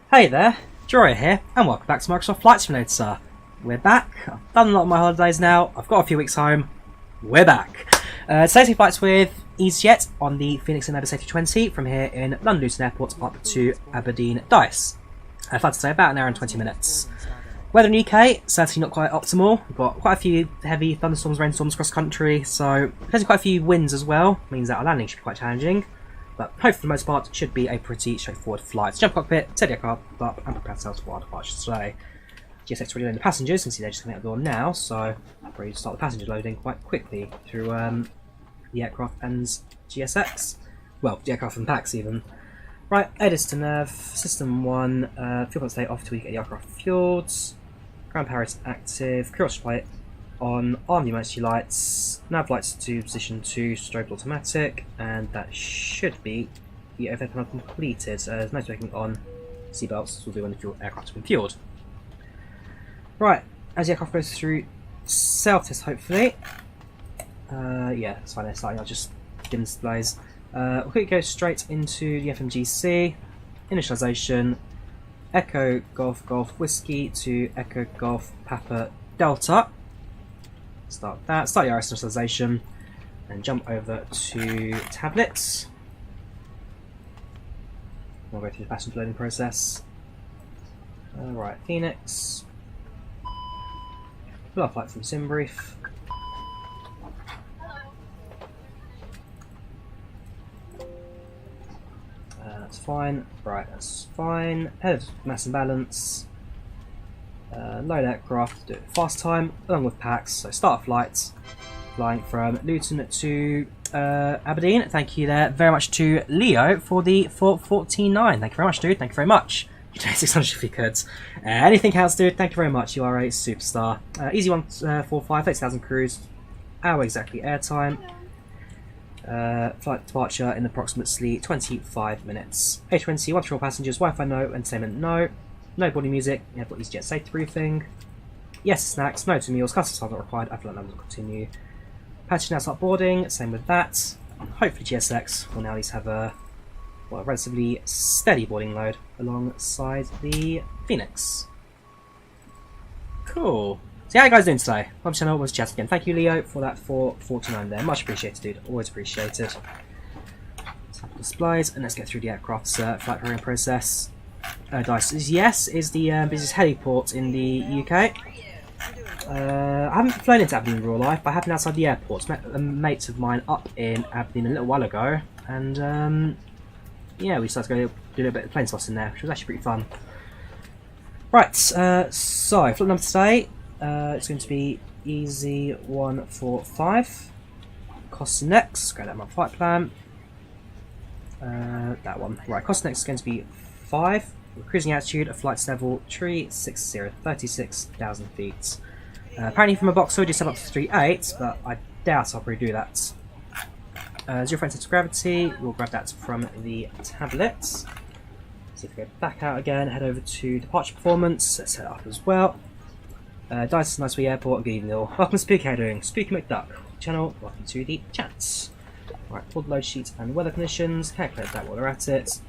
Hey there, Drawyah here, and welcome back to Microsoft Flight Simulator. We're back. I've done a lot of my holidays now. I've got a few weeks home. We're back. Today's flights with easyJet on the Fenix Sim A320 from here in London Luton Airport up to Aberdeen Dyce. Flight today about an hour and 20 minutes. Weather in the UK, certainly not quite optimal. We've got quite a few heavy thunderstorms, rainstorms across the country, so there's quite a few winds as well. Means that our landing should be quite challenging. But hopefully for the most part, it should be a pretty straightforward flight. So jump cockpit, steady aircraft up, and prepare ourselves for our departure today. GSX already loading the passengers, you can see they're just coming out the door now, so I'll probably start the passenger loading quite quickly through the aircraft and GSX. Well, the aircraft and packs even. Right, edits to nav, system 1, fuel pump stay off till we get the aircraft fueled. Ground power is active, crew supply on the emergency lights, nav lights to position 2, strobe automatic, and that should be the overhead panel completed. There's no smoking on, seatbelts will do when the aircraft's been fueled. Right, as the aircraft goes through self-test hopefully, yeah, it's fine, they're starting, I'll just dim displays. We'll quickly go straight into the FMGC, initialization, Echo Golf Golf Whiskey to Echo Golf Papa Delta. Start that, start your initialization, and jump over to tablets. We'll go through the passenger loading process. Right, Phoenix. Pull our flight from SimBrief. That's fine. Right, that's fine. Head of mass and balance. Load aircraft, do it fast time along with packs. So start flights, flying from Luton to Aberdeen. Thank you there very much to Leo for the 449. Thank you very much, dude. Thank you very much. You donate 600 if you could. Anything else, dude? Thank you very much. You are a superstar. Easy 145, 30,000 cruise, hour exactly airtime. Flight departure in approximately 25 minutes. A20, 1 to 4 passengers, Wi-Fi no, entertainment no. No boarding music, yeah, got easyJet safety briefing. Yes snacks, no to meals, customs are not required, I feel like that will continue. Patching now start boarding, same with that. Hopefully GSX will now at least have a relatively steady boarding load alongside the Phoenix. Cool. So how are you guys doing today? My channel was chat again. Thank you Leo for that 449 there, much appreciated dude, always appreciated. Sample displays, and let's get through the aircraft's flight preparing process. Dyce is the busiest heliport in the UK. I haven't flown into Aberdeen in real life, but I have been outside the airport. Met a mate of mine up in Aberdeen a little while ago, and yeah, we started to go do a little bit of plane spots in there, which was actually pretty fun. Right, so flight number today, it's going to be Easy 145. Cost next, go down my flight plan. That one. Right, cost next is going to be 5. Cruising altitude of flight level 360, 36,000 feet. Apparently from a box I would just set up to 38, but I doubt I'll probably do that. 0 center of gravity, we'll grab that from the tablets. So if we go back out again, head over to departure performance, let's head up as well. Dyce, nice wee airport, good evening all. Welcome to Spooky, how are you doing? Spooky McDuck channel, welcome to the chats. Right, pull the load sheet and weather conditions, calculate that while we're at it.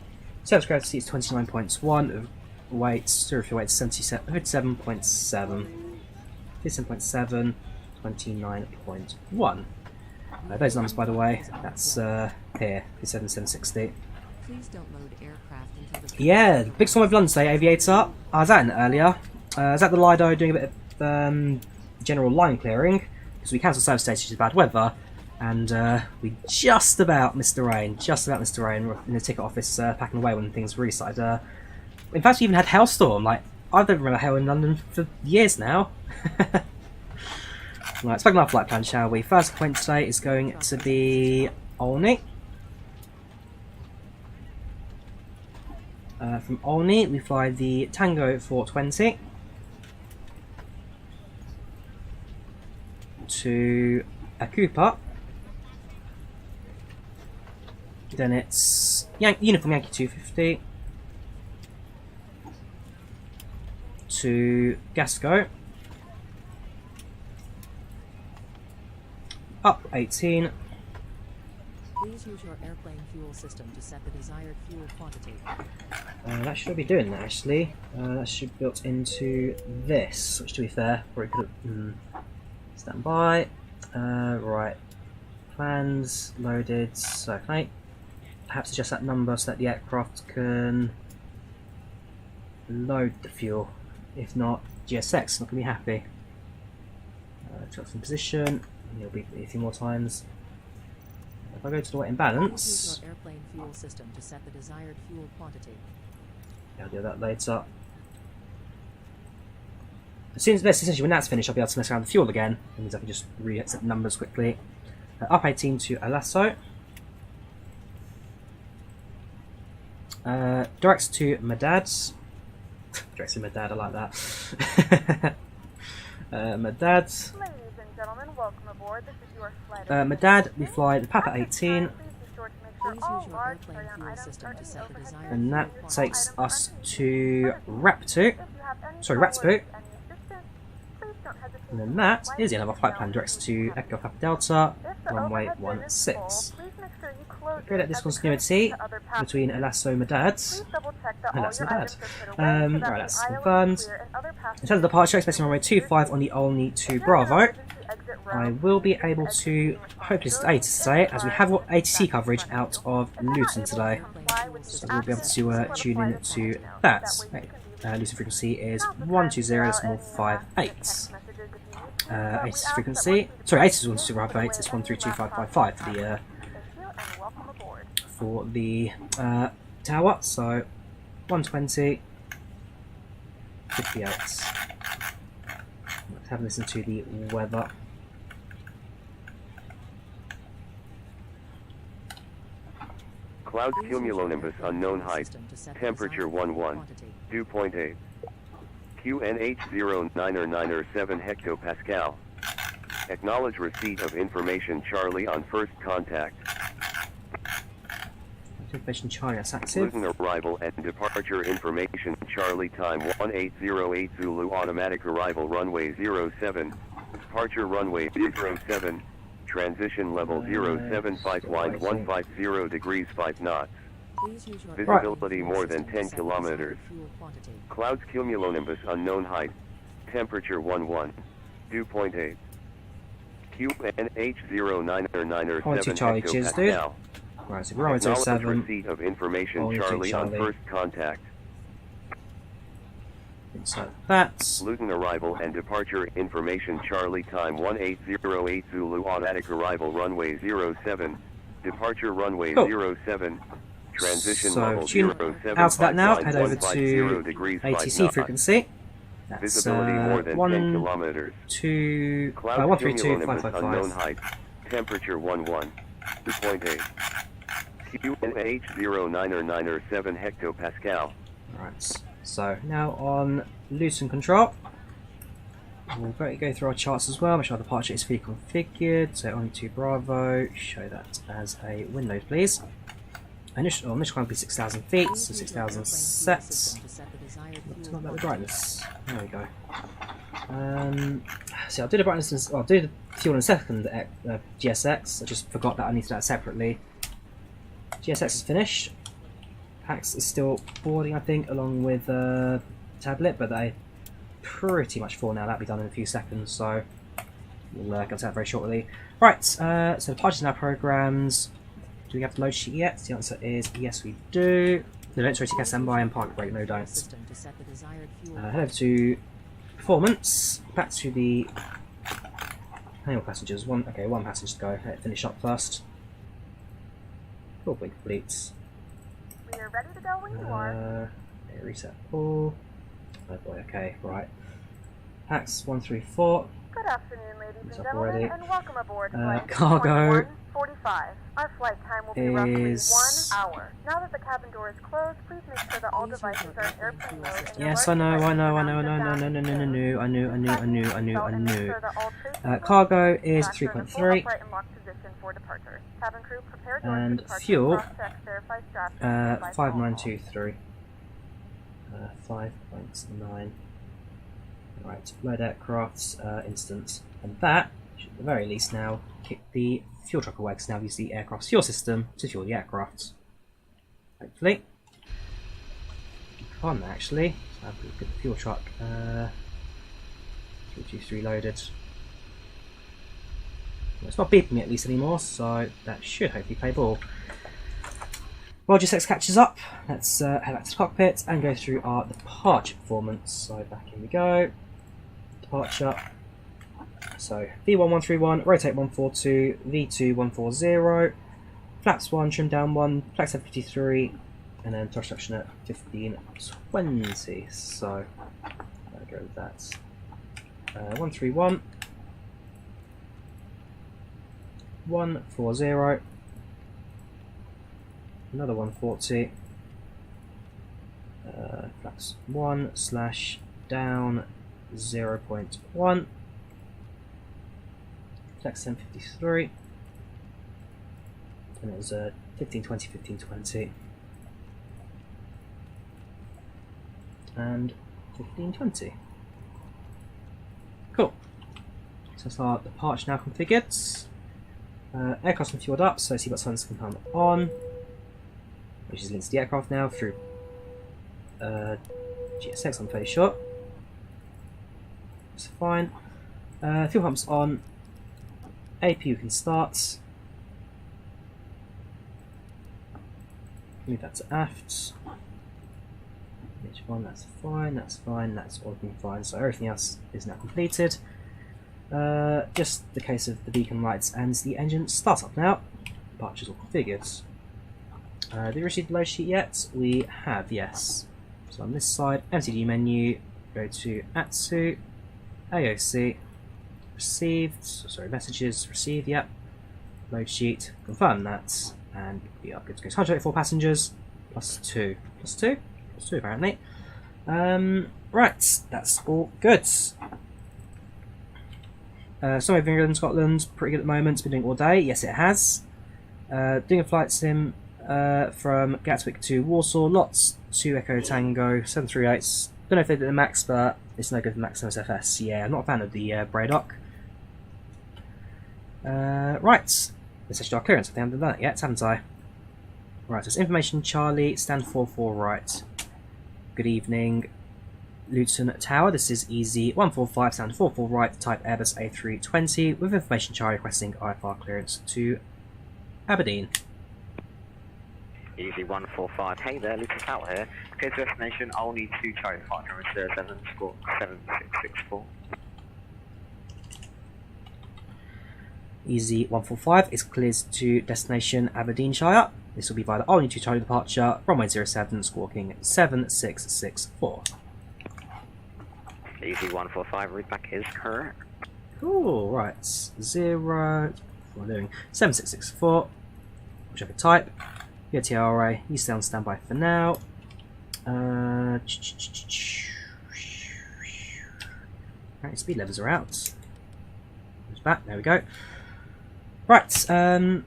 Surface gravity is 29.1, weight, surface weight is 57.7, 57.7, 29.1. Those numbers, by the way, that's here, 57,760. Please don't load aircraft until the Yeah, big storm of London today, Aviator. I was at it earlier. I was at the Lido doing a bit of general line clearing, because we cancelled service stations due to bad weather. And we just about missed the rain. We're in the ticket office packing away when things really started. In fact, we even had hailstorm. Like, I don't remember hail in London for years now. Right, let's plug in our flight plan, shall we? First point today is going to be Olney. From Olney, we fly the Tango 420 to Akupa. Then it's Uniform Yankee 250 to Gasco, up 18 Please use your airplane fuel system to set the desired fuel quantity. That should be doing that actually. That should be built into this, which to be fair, probably could have. Stand by. Right. Plans loaded. So can I perhaps adjust that number so that the aircraft can load the fuel? If not, GSX not gonna be happy. Adjust in position. And it'll be a few more times. If I go to the weight and balance. Use your airplane fuel system to set the desired fuel quantity. Yeah, I'll do that later. As soon as this, essentially when that's finished, I'll be able to mess around with the fuel again. It means I can just reset the numbers quickly. Up 18 to Alasso. Directs to Madad. Directs to Madad, I like that. Madad. Ladies and gentlemen, welcome aboard. This is your flight. Madad, we fly the Papa 18. Please use your airplane fuel system to set the desired And that fuel takes quantity. us to Raptu. Sorry, Ratspoo. And then that is the end of our flight plan. Directs to Echo Papa Delta, runway 16. Create that discontinuity between Alasso and Madad. And that's Madad. Right, that's confirmed. In terms of departure, expecting runway 25 on the only 2 Bravo. I will be able to, hopefully stay to say, as we have ATC coverage out of Luton today. So we'll be able to tune in to that. Luton frequency is 120.58. ATC frequency, sorry, ATC is 120.58, it's 132555 for the tower, so 120.58. Let's have a listen to the weather. Clouds cumulonimbus unknown height, temperature 11, dew point 8. QNH 0997 hectopascal. Acknowledge receipt of information Charlie on first contact. Information Charlie, that's active. Luton arrival and departure information Charlie time 1808 Zulu automatic arrival runway 07. Departure runway 07. Transition level 075 wind 150 degrees 5 knots. Please use your Visibility airplane more fuel than system 10 to set the desired kilometers. fuel quantity. Clouds cumulonimbus unknown height. Temperature 11. Dew point 8. QNH 0997 Charlie, cheers, dude. hectopascal. Right, so we're on to Acknowledge 7. receipt of information Only two Charlie on Charlie. first contact. Insert that. Luton arrival and departure information Charlie time 1808 Zulu automatic arrival runway 07. Departure runway Cool. 07. Transition So, level tune 07 out of that now, line head over 150 to degrees 5 ATC knots. frequency. That's Visibility more than 10 1, kilometers. 2, Cloud 132, cumulonimbus unknown 555. height. Temperature 11. 2.8. QNH 0997 hectopascal. Right, so now on Luton control, we'll go through our charts as well, make sure our departure is fully configured, so only 2 Bravo, show that as a window please. Initial climb will be 6,000 feet, so 6,000 sets. It's not that the brightness. There we go. So I'll do the brightness, I'll do the fuel in a second, GSX, I just forgot that I need to do that separately. GSX is finished. Pax is still boarding, I think, along with Tablet, but they pretty much full now. That'll be done in a few seconds, so we'll get to that very shortly. Right, so departures now programs. Do we have the load sheet yet? The answer is yes, we do. The don't sorry, stand by and park brake, no don't. Head over to performance. Back to the how many passengers? One passenger to go. Let's finish up first. Cool, complete. We are ready to go when you are. Reset all. Oh boy, okay, right. Pax 134. Good afternoon, ladies and It's up gentlemen, already. and welcome aboard flight Cargo 2145. Our flight time will be roughly is 1 hour. Now that the cabin door is closed, please make sure that all devices are in airplane mode. And your Yes, large I devices know, are no, mounted down securely. I knew. And make sure that all traces Cargo is are in a full 3.3. upright and locked position for departure. Cabin crew, prepare doors And for departure. fuel, Cross-check, verify straps, and advise all. 5923. 5.9. Right, load aircrafts, instance. And that should at the very least now kick the fuel truck away, because now we use the aircraft's fuel system to fuel the aircraft. Hopefully. Fun actually. So I've got the fuel truck 323 loaded. Well, it's not beeping me at least anymore, so that should hopefully play ball. While GSX catches up, let's head back to the cockpit and go through our departure performance. So back in we go. Departure. So V1131, rotate 142, V2 140, flaps 1, trim down 1, flex at 53, and then thrust reduction at 1520. So I'll go with that. 131, 140, another 140, flaps 1 / down 0.1. Flex 1053, and it was 1520, 1520, and 1520. Cool. So that's our departure now configured. Aircraft's been fueled up, so seatbelt signs can come on, which is linked to the aircraft now through GSX, I'm fairly sure. It's fine. Fuel pumps on. APU can start. Move that to aft. H1, that's fine, that's fine, that's all looking fine. So everything else is now completed. Just the case of the beacon lights and the engine startup now. Departure's all configured. Have we received the load sheet yet? We have, yes. So on this side, MCD menu, go to ATSU, AOC. Received, sorry, messages received, yep. Load sheet, confirm that, and we are good to go. 184 passengers, plus 2. Plus 2? Plus 2 apparently. Right, that's all good. Somewhere in England, Scotland, pretty good at the moment, it's been doing all day, yes it has. Doing a flight sim from Gatwick to Warsaw, lots 2 Echo Tango, 738s. Don't know if they did the max, but it's no good for max MSFS. Yeah, I'm not a fan of the Bradock. Right, let's actually do our clearance. I haven't done that yet, haven't I? Right, so it's information Charlie, stand 44 right. Good evening, Luton Tower. This is Easy 145, stand 44 right, type Airbus A320, with information Charlie requesting IFR clearance to Aberdeen. Easy 145, hey there, Luton Tower here. Clear to destination, I'll need 2 Charlie Partner, 07, score 7664. Easy 145 is cleared to destination Aberdeenshire. This will be via the only 2 Charlie departure, runway 07, squawking 7664. Easy 145, read back is correct. Cool, right. 0, what am I doing? 7664, whichever type. Yeah, TRA, you stay on standby for now. Right, speed levels are out. It's back, there we go. Right, so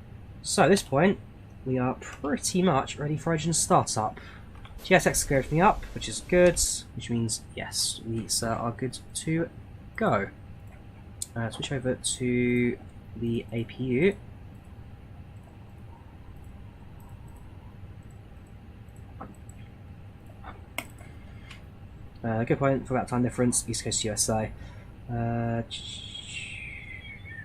at this point, we are pretty much ready for engine startup. GSX cleared everything up, which is good, which means, yes, we are good to go. Switch over to the APU. Good point for that time difference, East Coast USA.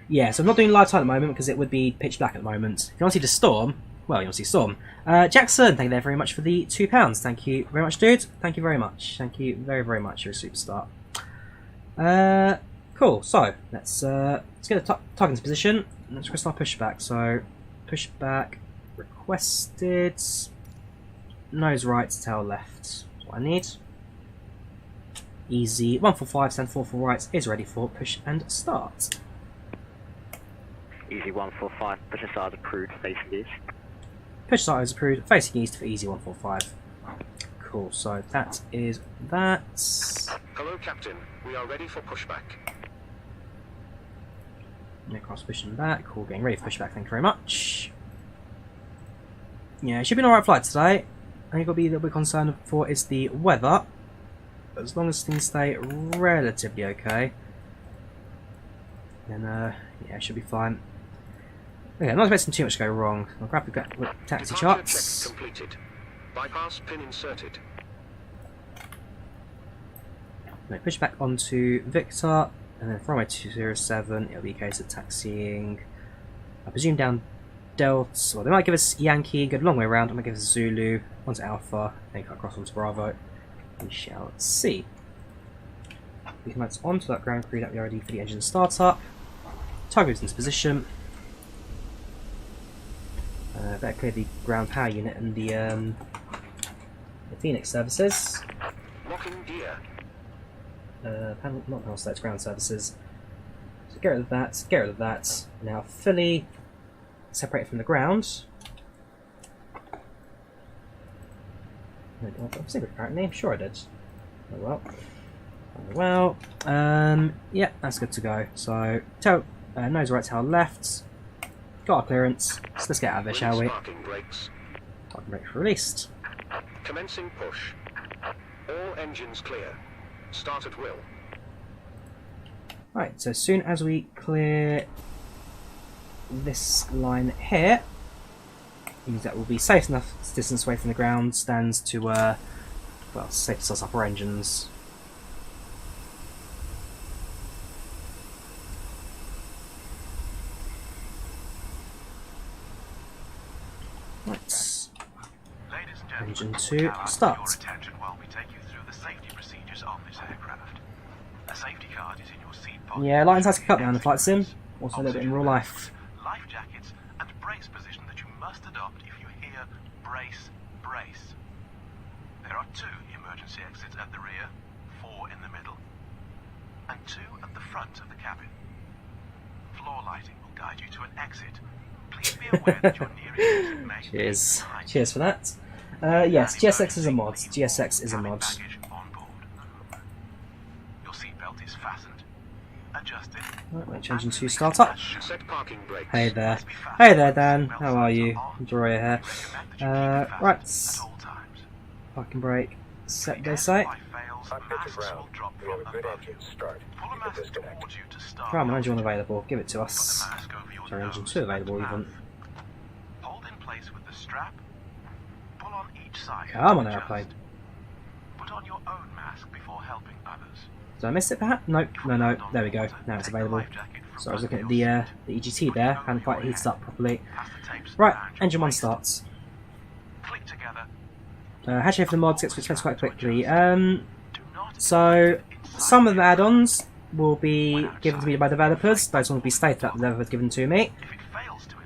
Yeah, so I'm not doing live time at the moment because it would be pitch black at the moment. If you want to see the storm, well, you want to see storm. Jackson, thank you very much for the £2. Thank you very much, dude. Thank you very much. Thank you very, very much. You're a superstar. Cool. So let's get the target into position. Let's request our pushback. So pushback requested. Nose right, tail left. That's what I need. Easy 145, stand 44 right is ready for push and start. Easy 145, push aside approved, facing east. Push start is approved, facing east for Easy 145. Cool, so that is that. Hello, Captain. We are ready for pushback. Aircraft pushing back. Cool, getting ready for pushback. Thank you very much. Yeah, it should be an alright flight today. I think I'll be a little bit concerned for is the weather. As long as things stay relatively okay, then Yeah, should be fine. Okay, I'm not expecting too much to go wrong. I'll grab the taxi Departure charts. check completed. Bypass pin inserted. No, push back onto Victor, and then from my 207, it'll be a case of taxiing, I presume, down Delta. Well, they might give us Yankee, go the long way around. I might give us Zulu, onto Alpha, then cut across onto Bravo. We shall see. We can match onto that ground crew that we already for the engine startup. Target into position. Better clear the ground power unit and the Fenix services. Locking gear. Not panel sets, ground services. So get rid of that, get rid of that. Now fully separated from the ground. I did secret apparently, sure I did. Oh well. Oh well. Yeah, that's good to go. So nose right, tail left. Got our clearance. So let's get out of there, shall we? Parking brakes. Parking brake released. Commencing push. All engines clear. Start at will. Right, so as soon as we clear this line here, means that we'll be safe enough distance away from the ground stands to, well, safe to start up our engines. Right. Engine 2, start. Your attention while we take you through the safety procedures on this aircraft. A safety card is in your seat pocket. Yeah, lights has to cut down the flight sim. Also a little bit in real life. Life jackets and brace position that you must adopt if you hear brace, brace. There are 2 emergency exits at the rear, 4 in the middle, and 2 at the front of the cabin. Floor lighting will guide you to an exit. Please be aware that your nearest exit may be Cheers. behind you. Cheers for that. Yes, GSX is a mod. GSX is a mod. Baggage on board. Your seatbelt is fastened, adjusted. Right, we're changing to startup. Set parking brakes. Hey there. Hey there, Dan. How are you? Drawyah here. Right. Parking brake. Set, they say. Right, my engine 1 available. Give it to us. Sorry, engine 2 available even. Hold in place with the strap. Pull on each side. Come on, airplane. Put on your own mask before helping others. Did I miss it perhaps? Nope, no. There we go. Now it's available. So I was looking at the EGT there, hadn't quite heated up properly. Right, engine 1 starts. Click together. Hatching for the mods gets expensive quite quickly. So some of the add-ons will be given to me by developers. Those will be stated that the developers given to me.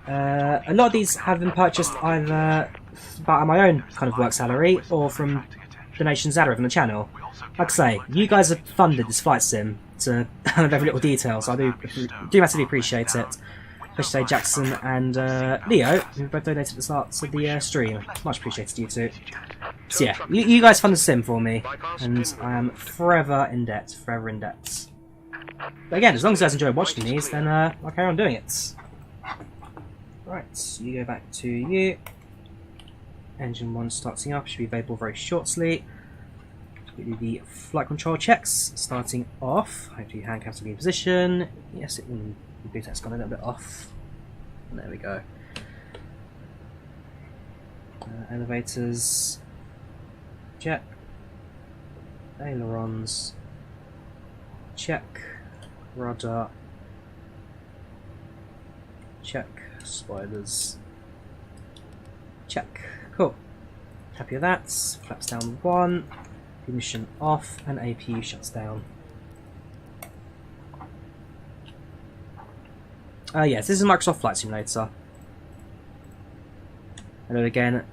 A lot of these have been purchased either by my own kind of work salary or from donations that are from the channel. Like I say, you guys have funded this flight sim to every little detail, so I do massively appreciate it. Especially Jackson and Leo, who both donated at the start of the stream. Much appreciated, you two. So yeah, you guys fund the sim for me, and I am forever in debt. Forever in debt. But again, as long as you guys enjoy watching these, then I'll carry on doing it. Right, so you go back to you. Engine 1 starting up, should be available very shortly. We do the flight control checks, starting off. Hopefully handcuffs will be in position. Yes, the boot has gone a little bit off. And there we go. Elevators. Check. Ailerons. Check. Rudder. Check. Spoilers. Check. Cool. Happy with that. Flaps down 1. Ignition off and APU shuts down. Yes, this is Microsoft Flight Simulator. Hello again,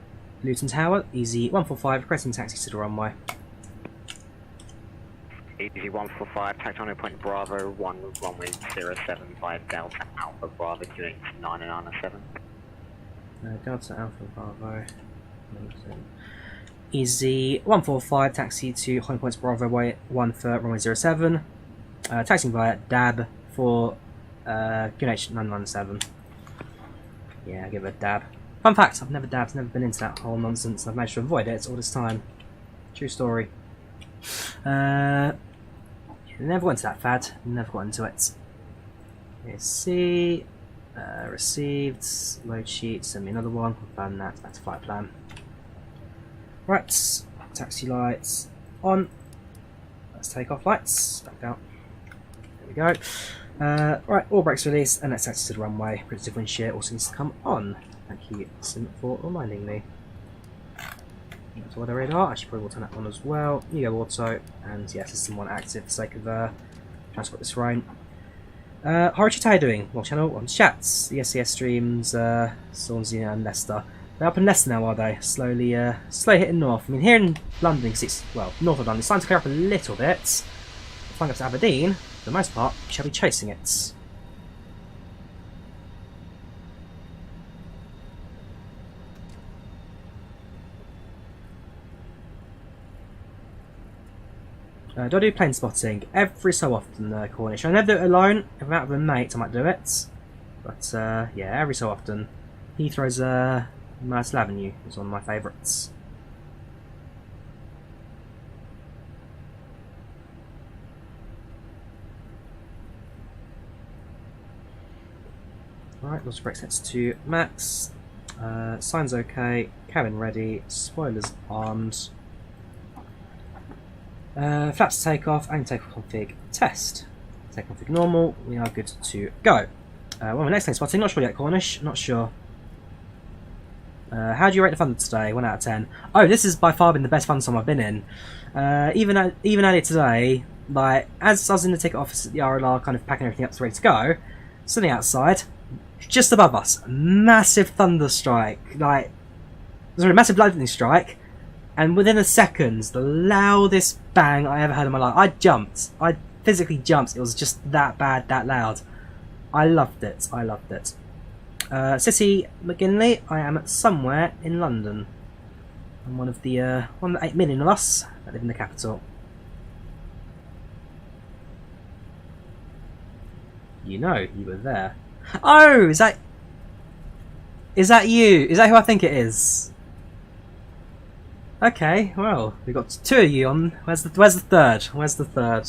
Luton Tower, Easy 145, requesting taxi to the runway. Easy 145, taxi point Bravo, 1 runway 075 Delta Alpha Bravo, QX 997. Delta Alpha Bravo. Easy 145, taxi to High Points Bravo 1 for runway 07. Taxiing via DAB for QNH 997. Yeah, I'll give it a dab. Fun fact, I've never dabbed, never been into that whole nonsense, and I've managed to avoid it all this time. True story. Never went to that fad, never got into it. AC, received, load sheet, send me another one, confirm that, back to flight plan. Right, taxi lights on. Let's take off lights, back out. There we go. Right, all brakes released, and let's taxi to the runway. Predictive wind shear also needs to come on. Thank you, Sim, for reminding me. Auto radar, I should probably will turn that on as well. You go auto, and yeah, system 1 active for the sake of transport this rain. Hi Richard, how are you doing? Well, channel on chats. The SCS streams, Swansea and Leicester. They're up in Leicester now, are they? Slowly hitting north. I mean, here in London, because it's, well, north of London, it's starting to clear up a little bit. Flying up to Aberdeen, for the most part, we shall be chasing it. Do I do plane spotting? Every so often, Cornish. I never do it alone. If I'm out with a mate, I might do it. But, yeah, every so often. Heathrow's, Myrtle Avenue is one of my favourites. Alright, lots of brake sets to max. Signs okay. Cabin ready. Spoilers armed. Flaps to take off and take off config test. Take config normal, we are good to go. Well, my next thing spotting, not sure yet, Cornish, not sure. How do you rate the fun today? 1 out of 10. Oh, this has by far been the best fun time I've been in. Even earlier today, like, as I was in the ticket office at the RLR, kind of packing everything up, ready to go, sitting outside, just above us, massive thunder strike, like, sorry, massive lightning strike. And within a second, the loudest bang I ever heard in my life. I jumped. I physically jumped. It was just that bad, that loud. I loved it. I loved it. City McGinley. I am somewhere in London. I'm one of the 8 million of us that live in the capital. You know, you were there. Oh, is that you? Is that who I think it is? Okay, well, we've got 2 of you on. Where's the third? Where's the third?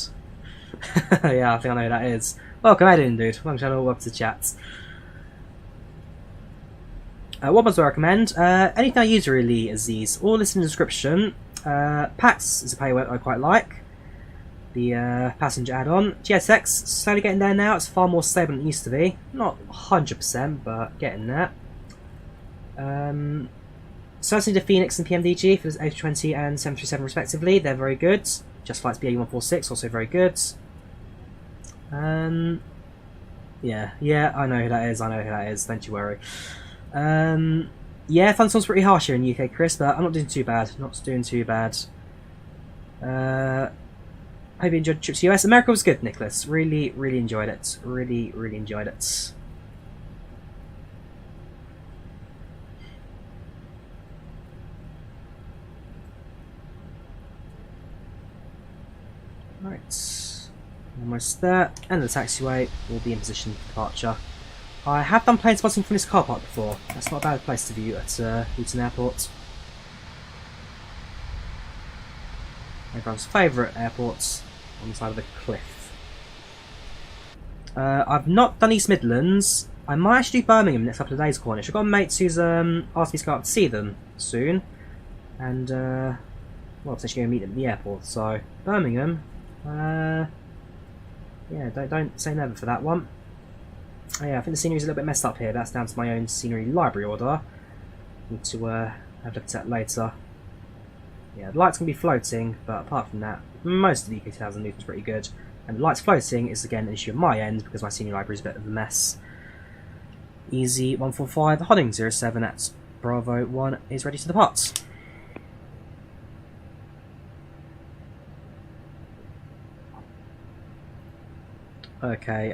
Yeah, I think I know who that is. Welcome, how you doing, dude? Welcome channel, welcome to chat. What ones do I recommend? Anything I use really, Aziz. All listed in the description. PAX is a payware I quite like. The passenger add-on. GSX, slowly getting there now. It's far more stable than it used to be. Not 100%, but getting there. Certainly the Fenix and PMDG for the A320 and 737 respectively, they're very good. Just Flight's BA146, also very good. Yeah, I know who that is, don't you worry. Yeah, thunderstorms pretty harsh here in the UK, Chris, but I'm not doing too bad. Hope you enjoyed the trip to US. America was good, Nicholas. Really enjoyed it. Really enjoyed it. Right, almost there, and the taxiway will be in position for departure. I have done plane spotting from this car park before. That's not a bad place to view at Luton Airport. Everyone's favourite airports on the side of a cliff. I've not done East Midlands. I might actually do Birmingham next couple of days, Cornish. I've got a mate who's asked me to go up to see them soon, and well, potentially go meet them at the airport. So Birmingham. Yeah, don't say never for that one. Oh, yeah, I think the scenery's a little bit messed up here. That's down to my own scenery library order. Need to have a look at that later. Yeah, the lights can be floating, but apart from that, most of the UK 2000 Luton's pretty good. And the lights floating is again an issue on my end because my scenery library is a bit of a mess. Easy 145, Hodding 07 at Bravo 1 is ready to depart. Okay,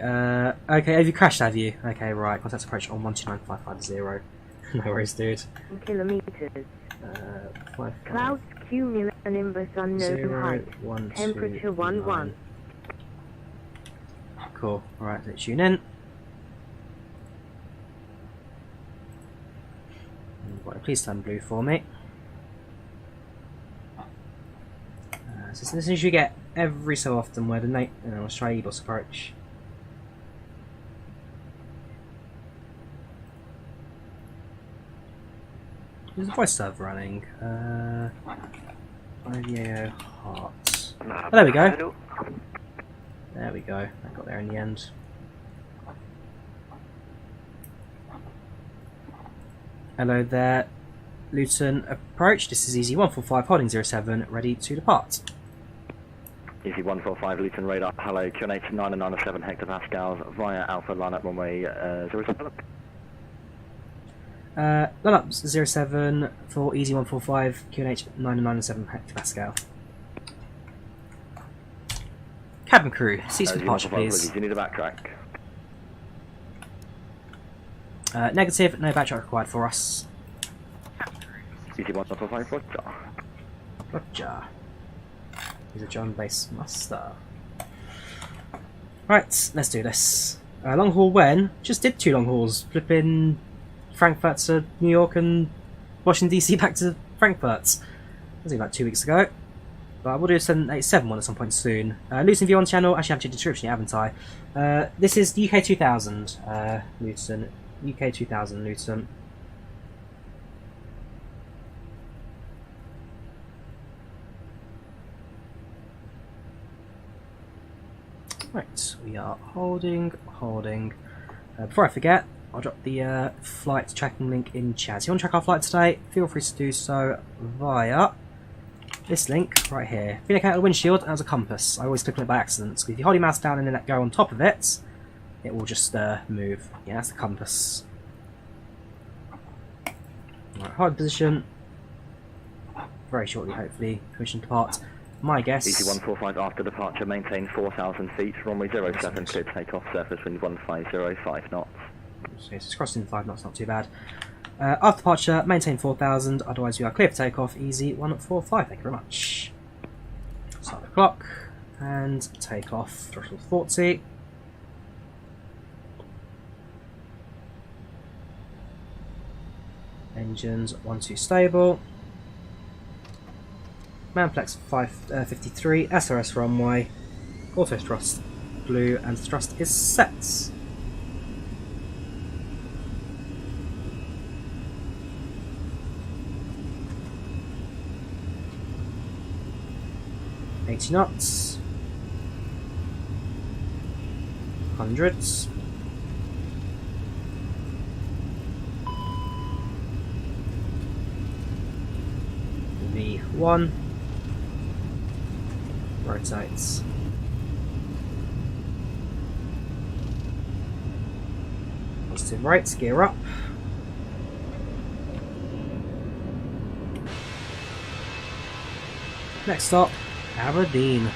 okay, have you crashed, have you? Okay, right, contact approach on 129550. No worries, dude. Kilometers. Clouds, cumulonimbus unknown height. Temperature 11. Cool, alright, let's tune in. Right, please turn blue for me. So this is you get every so often where the Australian bus approach. Is the voice server running? IVAO heart. Oh, there we go. There we go. I got there in the end. Hello there, Luton approach. This is Easy145 holding 07, ready to depart. Easy145 Luton radar. Hello, QNH 997 hectopascals via Alpha line up runway 07. Line up 07 for Easy145 QNH 997 hectopascal. Cabin crew, cease for departure, please. You need a backtrack. Negative, no backtrack required for us. Easy145 Roger. Roger. He's a John base master. Right, let's do this. Long haul when? Just did 2 long hauls. Flipping Frankfurt to New York and Washington DC back to Frankfurt. That was about 2 weeks ago. But I will do a 787 one at some point soon. Luton view on channel, actually I have a description, haven't I? This is UK 2000 Luton. UK 2000 Luton. Right, we are holding. Before I forget, I'll drop the flight tracking link in chat. If you want to track our flight today, feel free to do so via this link right here. If you look out the windshield, it has a compass. I always click on it by accident, so if you hold your mouse down and then go on top of it, it will just move. Yeah, that's the compass. Right, hard position. Very shortly, hopefully, permission to depart. My guess. Easy145 after departure, maintain 4,000 feet, runway 07, clear takeoff, surface wind 1505 knots. So it's crossing 5 knots, not too bad. After departure, maintain 4,000, otherwise we are clear for takeoff, Easy145, thank you very much. Start the clock, and take off, throttle 40. Engines 1-2 stable. Manflex 553, SRS runway, auto thrust blue, and thrust is set. $80 knots, hundreds, V1. Rotates. Positive right, gear up. Next stop, Aberdeen.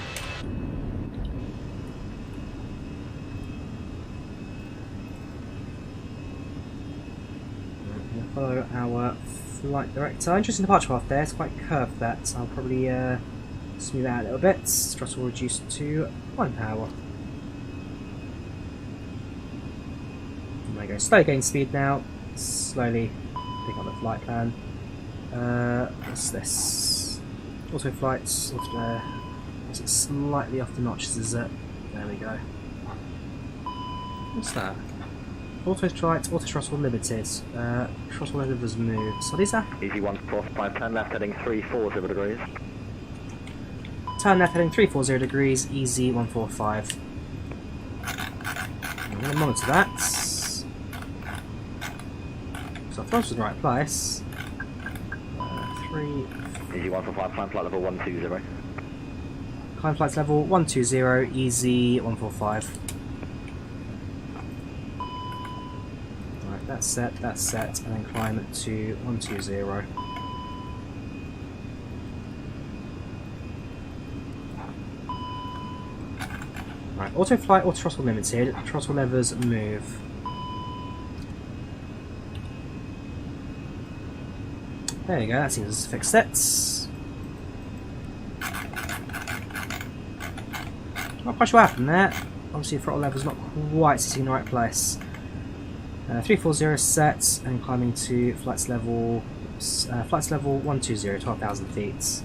We'll follow our flight director. Interesting departure path there, it's quite curved that. I'll probably smooth out a little bit. Throttle reduced to 1 power. There we go. Slow gain speed now. Slowly pick up the flight plan. What's this? Auto flights. Is it slightly off the notches? Is it? There we go. What's that? Auto flight, auto throttle limited. Throttle levers moved. So these are Easy145, turn left heading 340 degrees. Turn left heading 340 degrees, Easy145. I'm going to monitor that. So I thought it was in the right place. Easy145, climb flight level 120. Climb flights level 120, Easy145. Right, that's set, and then climb it to 120. Right, auto flight, auto throttle limited, throttle levers move. There you go, that seems to fix it. Not quite sure what happened there. Obviously the throttle lever's not quite sitting in the right place. 340 set, and climbing to flights level 120, 12,000 feet.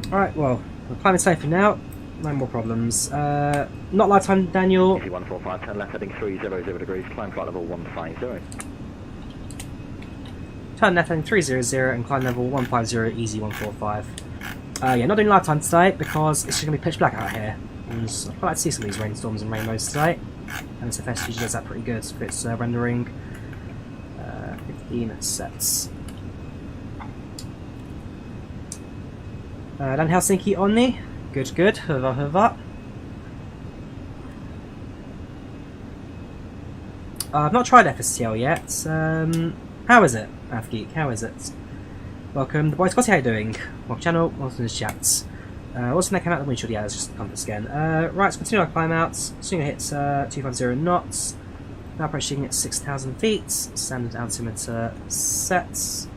Alright, well, we're climbing safely now. No more problems. Not lifetime, Daniel. Easy 145, turn left heading 300 degrees, climb flight level 150. Turn left heading 300 and climb level 150, easy 145. Yeah, not doing lifetime today because it's just going to be pitch black out here. And I'd quite like to see some of these rainstorms and rainbows today. MSFS usually does that pretty good for its rendering. 15 sets. Dan Helsinki Onni. Good, good. Hyvä, hyvä. I've not tried FSTL yet. How is it, AvGeek? How is it? Welcome, the boys. Scotty, how you doing? Welcome channel, welcome to the chats. What's when they came out the windshield? Yeah, let's just compass again. Right, let's continue our climb out. Soon hit 250 knots. Now approaching at 6,000 feet. Standard altimeter sets.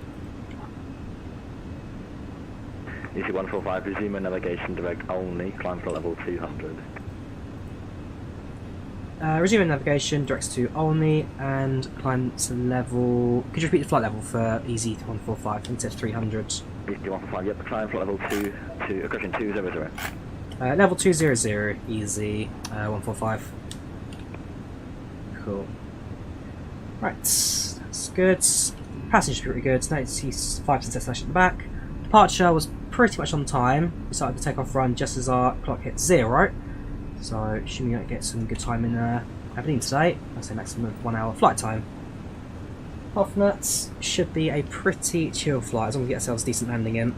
Easy 145, resume your navigation direct only, climb flight level 200. Resume navigation, directs to Olney, and climb to level... Could you repeat the flight level for easy 145 instead of 300? Easy 145, yep, climb flight level 2, correction, 200. Level 200, easy 145. Cool. Right, that's good. Passage should be pretty good. 95% destination at the back. Departure was pretty much on time. We started the takeoff run just as our clock hit 0. So, assuming we get some good time in Aberdeen today, I'd say maximum of 1 hour flight time. Apart from that, should be a pretty chill flight as long as we get ourselves a decent landing in.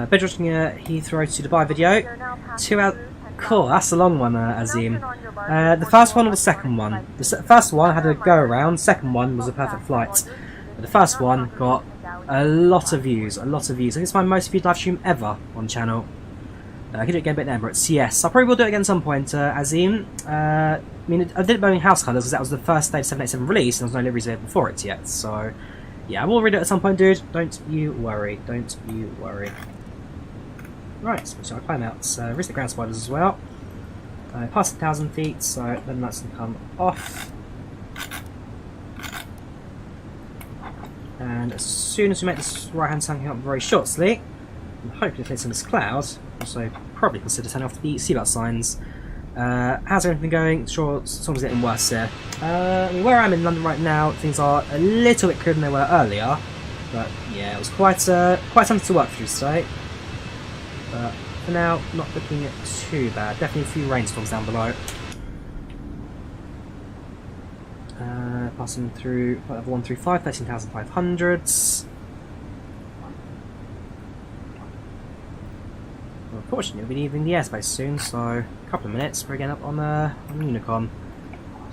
Bed watching a Heathrow to Dubai video. 2 hours. Cool, that's a long one, Azim. The first one or the second one? The first one had a go around, second one was a perfect flight. But the first one got a lot of views, I think it's my most viewed live stream ever on channel. I can do it again a bit in Emirates, yes. I probably will do it again at some point, Azim. I mean, I did it Boeing House Colours because that was the first day of 787 release and there was no liveries available for it yet, so... Yeah, I will read it at some point, dude. Don't you worry, don't you worry. Right, so I'll climb out. Risk the ground spiders as well. Past 1,000 feet, so then that's going to come off. And as soon as we make this right hand turn up very shortly, and hopefully place in this cloud, also probably consider turning off the seatbelt signs. How's everything going? Sure, something's getting worse here. I mean, where I'm in London right now, things are a little bit clearer than they were earlier. But yeah, it was quite something to work through today. But for now, not looking too bad. Definitely a few rainstorms down below. Passing through level 135, 13,500s. Unfortunately, we'll be leaving the airspace soon, so a couple of minutes, we're getting up on Unicom.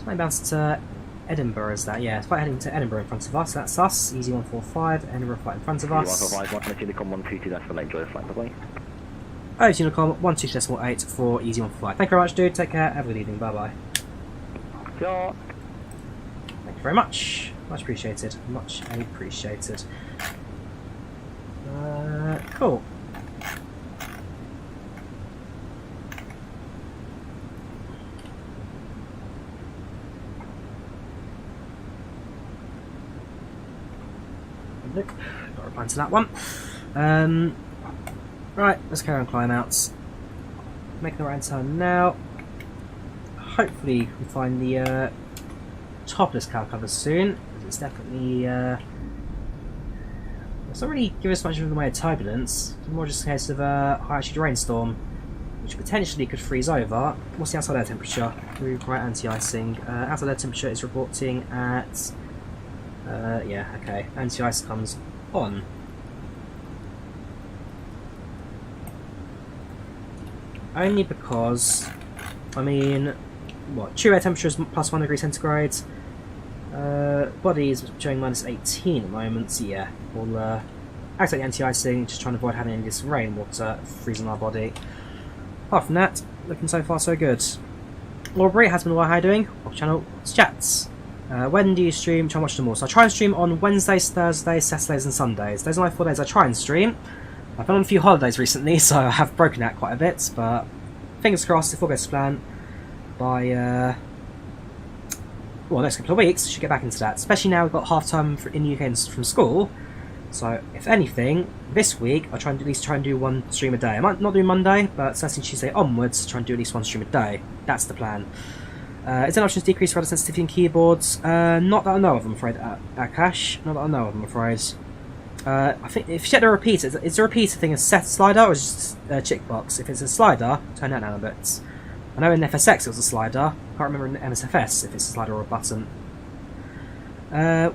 So I bounced to Edinburgh, is that? Yeah, it's flight heading to Edinburgh in front of us, that's us. Easy 145, Edinburgh flight in front of us. 145, Unicom 122, that's for Joy flight away. Oh, it's Unicom 12.8 for Easy 145. Thank you very much, dude. Take care. Have a good evening. Bye bye. Yeah. Thank you very much. Much appreciated. Much appreciated. Cool. Look, not replying to that one. Right, let's carry on climb outs. Making the right turn now. Hopefully we find the topless cloud cover soon. It's definitely it's not really giving us much of the way of turbulence. It's more just a case of a high altitude rainstorm, which potentially could freeze over. What's the outside air temperature? Through right anti-icing. Outside air temperature is reporting at yeah, okay. Anti-ice comes on. Only because, I mean, what, true air temperature is plus 1 degree centigrade, body is showing minus 18 at the moment, so yeah, we'll accidentally anti-icing, just trying to avoid having any of this rainwater freezing our body. Apart from that, looking so far so good. Aubrey, how's been, how are you doing? Welcome channel, it's Chats. When do you stream? Try and watch them all. So I try and stream on Wednesdays, Thursdays, Saturdays and Sundays. Those are my 4 days I try and stream. I've been on a few holidays recently, so I have broken that quite a bit, but fingers crossed, if all goes to plan, by next couple of weeks, should get back into that. Especially now we've got half time in the UK from school. So if anything, this week I'll try and at least do 1 stream a day. I might not do Monday, but starting Tuesday onwards, try and do at least 1 stream a day. That's the plan. Is there an option to decrease rudder sensitivity in keyboards? Not that I know of, I'm afraid, Akash. Not that I know of, I'm afraid. I think if you set the repeater, is the repeater thing a set slider or is it just a checkbox? If it's a slider, turn that down a bit. I know in FSX it was a slider. I can't remember in MSFS if it's a slider or a button. You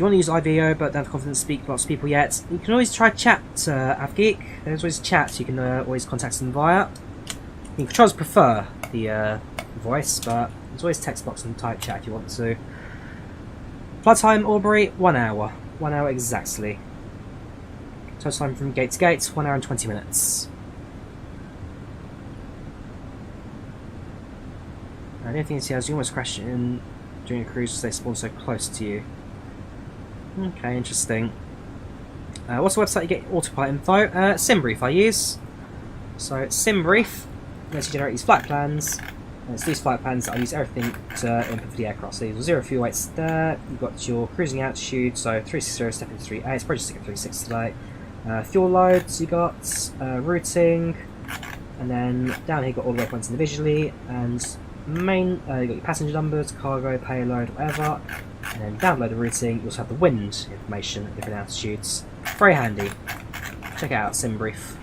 want to use IVAO but don't have confidence to speak to lots of people yet. You can always try chat, AvGeek. There's always chat you can always contact them via. You can try to prefer the voice, but there's always text box and type chat if you want to. Flight time, Aubrey, 1 hour. 1 hour exactly. Total time from gate to gate, 1 hour and 20 minutes. The only thing is, you almost crash in during a cruise because they spawn so close to you. Okay, interesting. What's the website you get autopilot info? SimBrief I use. So SimBrief lets you generate these flight plans. And it's these flight plans that I use everything to input for the aircraft. So zero fuel weights there. You've got your cruising altitude, so 360 step into 38. It's probably just at 36 today. Fuel loads you got, routing, and then down here you got all the waypoints individually, and main you got your passenger numbers, cargo, payload, whatever. And then down below the routing you also have the wind information at different altitudes. Very handy. Check it out, SimBrief.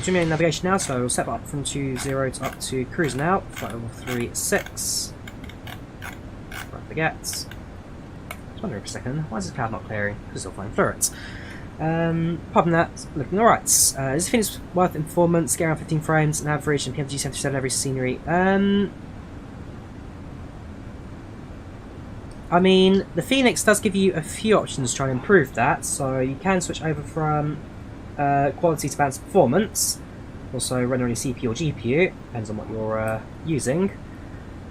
Zooming in navigation now, so we'll set up from 20 to up to cruise now, flight level 36. Don't forget. I was wondering for a second, why is this cloud not clearing? Because it's still flying through it. Apart from that, looking alright. Is the Phoenix worth in performance? Get around 15 frames, an average, and PMG 77 every scenery. I mean, the Phoenix does give you a few options to try and improve that, so you can switch over from quality to balanced performance. Also run on your CPU or GPU, depends on what you're using.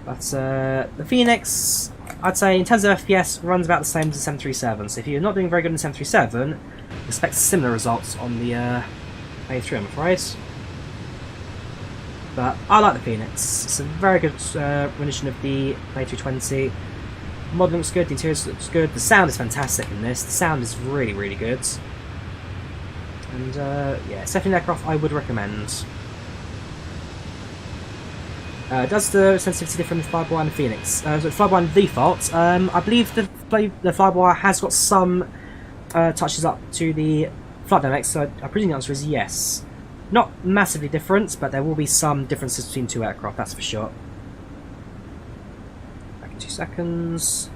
But the Phoenix, I'd say in terms of FPS, runs about the same as the 737. So if you're not doing very good in the 737, expect similar results on the A3, I'm afraid. But I like the Phoenix. It's a very good rendition of the A320. The mod looks good, the interior looks good, the sound is fantastic in this. The sound is really, really good. And yeah, it's definitely an aircraft I would recommend. Does the sensitivity differ in the Flyby and the Phoenix? So Flyby and default, I believe the Flyby has got some touches up to the flight dynamics, so I presume the answer is yes. Not massively different, but there will be some differences between two aircraft, that's for sure. Back in 2 seconds.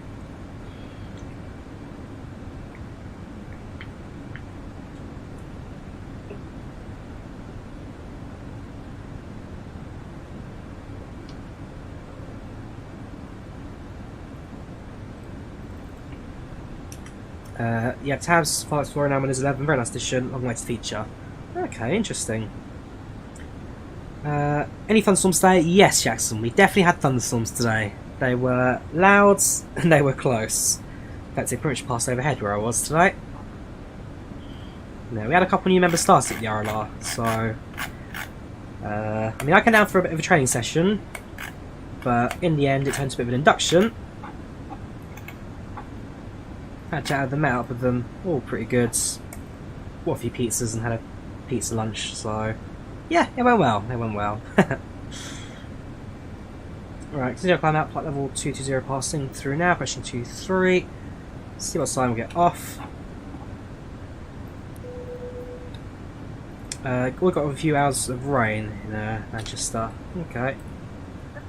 Yeah, tabs, Flight Explorer now Windows 11, very nice addition, long way to feature. Okay, interesting. Any thunderstorms today? Yes, Jackson, we definitely had thunderstorms today. They were loud and they were close. In fact, they pretty much passed overhead where I was today. No, we had a couple new members started at the RLR, so... I mean, I came down for a bit of a training session, but in the end it turned to a bit of an induction. Had chatted them out with them, all pretty good. Bought a few pizzas and had a pizza lunch, so yeah, it went well. It went well. Right, continue to climb out, flight level 220 passing through now, approaching 23. See what sign we get off. We've got a few hours of rain in Manchester. Okay.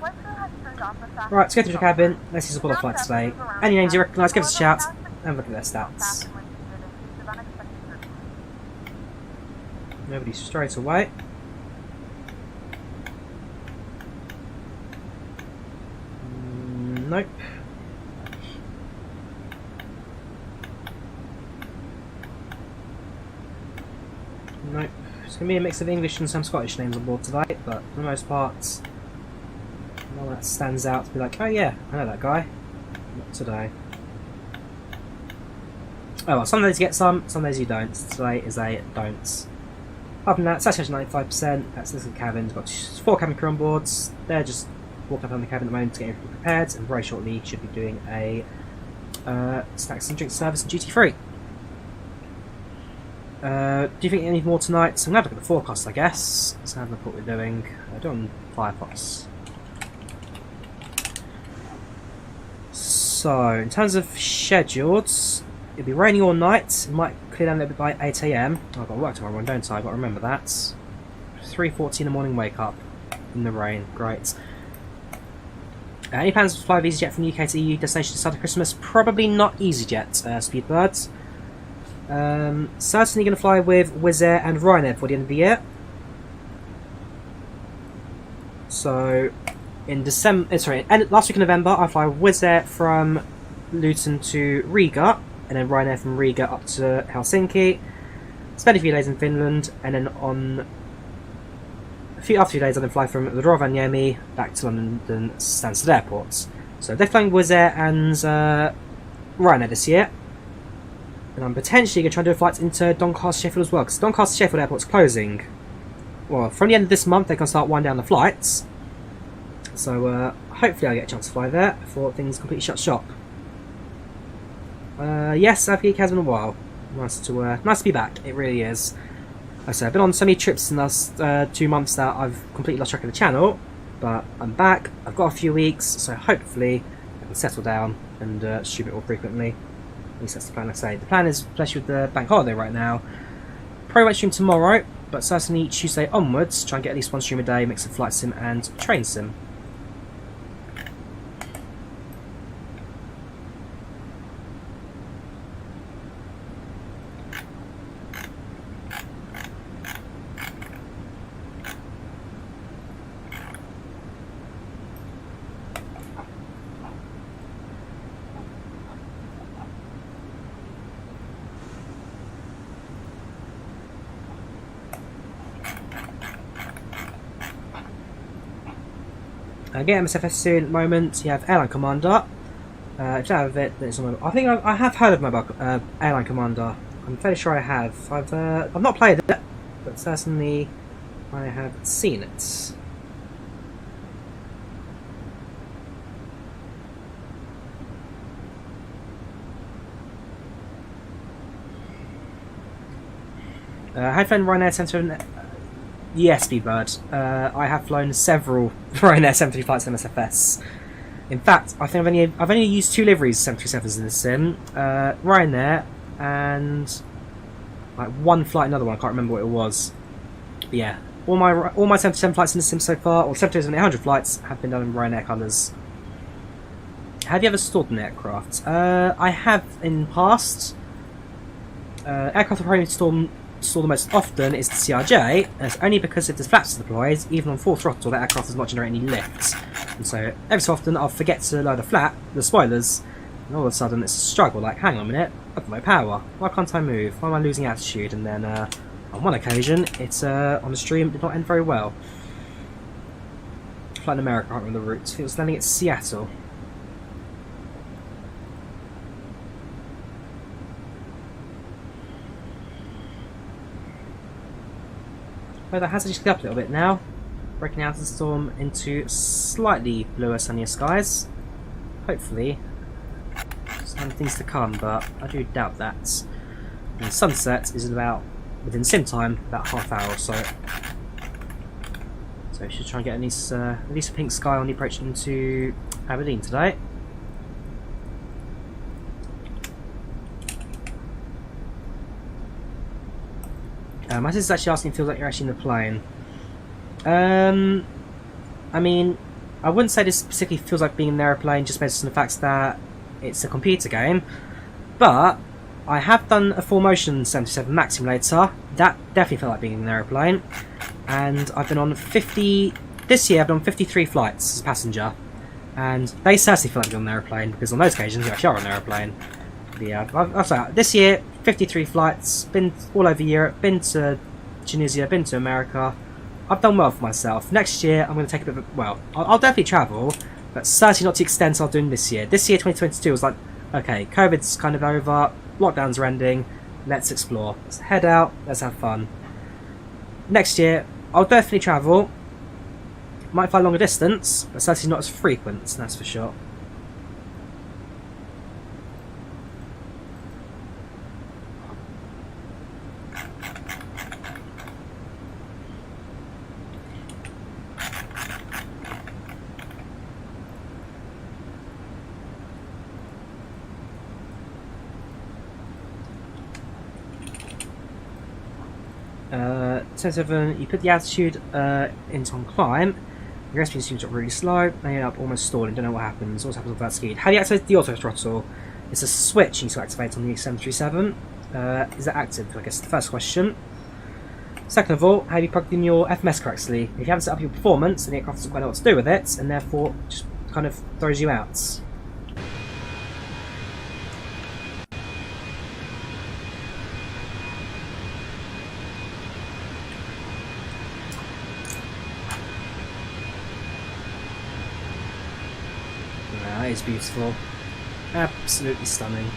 Right, let's go through the cabin. Let's see some other flights today. Any names you recognise, give us a shout. And look at their stats. Nobody straight away. Nope. Nope. It's going to be a mix of English and some Scottish names on board tonight, but for the most part, no one that stands out to be like, oh yeah, I know that guy. Not today. Oh well, some days you get some days you don't. Today is a don't. Other than that, saturation 95%, that's this cabin. Got 4 cabin crew on boards. They're just walking up on the cabin at the moment to get everything prepared, and very shortly should be doing a snacks and drinks service in duty free. Do you think any more tonight? So I'm going to look at the forecast, I guess. Let's have a look what we're doing. We're doing Firefox. So, in terms of schedules, it'll be raining all night. It might clear down a little bit by 8 AM. I've got to work tomorrow morning, don't I? I've got to remember that. 3:40 in the morning wake up in the rain. Great. Any plans to fly with EasyJet from UK to EU destination this side of Christmas? Probably not EasyJet, Speedbirds. Certainly going to fly with Wizz Air and Ryanair before the end of the year. So, in December, last week of November, I fly Wizz Air from Luton to Riga, and then Ryanair from Riga up to Helsinki. Spend a few days in Finland, and then after a few days, I'll then fly from Rovaniemi back to London Stansted Airport. So they're flying Wizz Air and Ryanair this year. And I'm potentially going to try and do a flight into Doncaster, Sheffield as well, because Doncaster, Sheffield Airport's closing. Well, from the end of this month, they can start winding down the flights. So hopefully I'll get a chance to fly there before things completely shut shop. Yes, I've been in a while. Nice to be back. It really is. Like I said, I've been on so many trips in the last 2 months that I've completely lost track of the channel. But I'm back. I've got a few weeks, so hopefully I can settle down and stream it more frequently. At least that's the plan. Like I say, the plan is, especially with the bank holiday right now, probably won't stream tomorrow, but certainly Tuesday onwards, try and get at least one stream a day, mix of flight sim and train sim. Get MSFS soon at the moment. You have Airline Commander. If you don't have it, then it's on my, I think I have heard of Mobile Airline Commander. I'm fairly sure I have. I've not played it, but certainly I have seen it. Have flown Ryanair 737. Yes, Speedbird. I have flown several Ryanair 737 flights in MSFS. In fact, I think I've only used 2 liveries 737s in this sim. Ryanair and like one flight, another one. I can't remember what it was. But yeah, all my 737 flights in the sim so far, or 737-800 flights, have been done in Ryanair colours. Have you ever stored an aircraft? I have in the past. Aircraft I probably install the most often is the CRJ, and it's only because if there's flaps deployed, even on full throttle, that aircraft does not generate any lift. And so every so often I'll forget to load a flap, the spoilers, and all of a sudden it's a struggle, like hang on a minute, I've got no power, why can't I move, why am I losing altitude? And then on one occasion, it's on the stream, it did not end very well. Flight in America, I can't remember the route, it was landing at Seattle. Weather has just cleared up a little bit now, breaking out of the storm into slightly bluer, sunnier skies. Hopefully, some things to come, but I do doubt that. And sunset is within sim time, about half hour or so. So we should try and get at least a pink sky on the approach into Aberdeen today. My sister's actually asking if it feels like you're actually in the plane. I mean, I wouldn't say this particularly feels like being in an airplane just based on the fact that it's a computer game, but I have done a full motion 77 Max simulator. That definitely felt like being in an airplane, and I've been on 50. This year I've done 53 flights as a passenger, and they certainly feel like they're on an aeroplane, because on those occasions you actually are on an aeroplane. But yeah, I've said this year 53 flights, been all over Europe, been to Tunisia, been to America. I've done well for myself. Next year I'm going to take a bit of a, well, I'll definitely travel, but certainly not to the extent I'm doing this year. This year 2022 was like, okay, COVID's kind of over, lockdowns are ending, let's explore, let's head out, let's have fun. Next year I'll definitely travel. Might fly longer distance, but certainly not as frequent, that's for sure. Seven, you put the altitude into on climb, your airspeed seems really slow, and you end up almost stalling, don't know what happens. What happens with that speed? How do you activate the auto throttle? It's a switch you need to activate on the 737. Is that active? I guess the first question. Second of all, have you plugged in your FMS correctly? If you haven't set up your performance, then the aircraft doesn't quite know what to do with it, and therefore just kind of throws you out. That is beautiful. Absolutely stunning.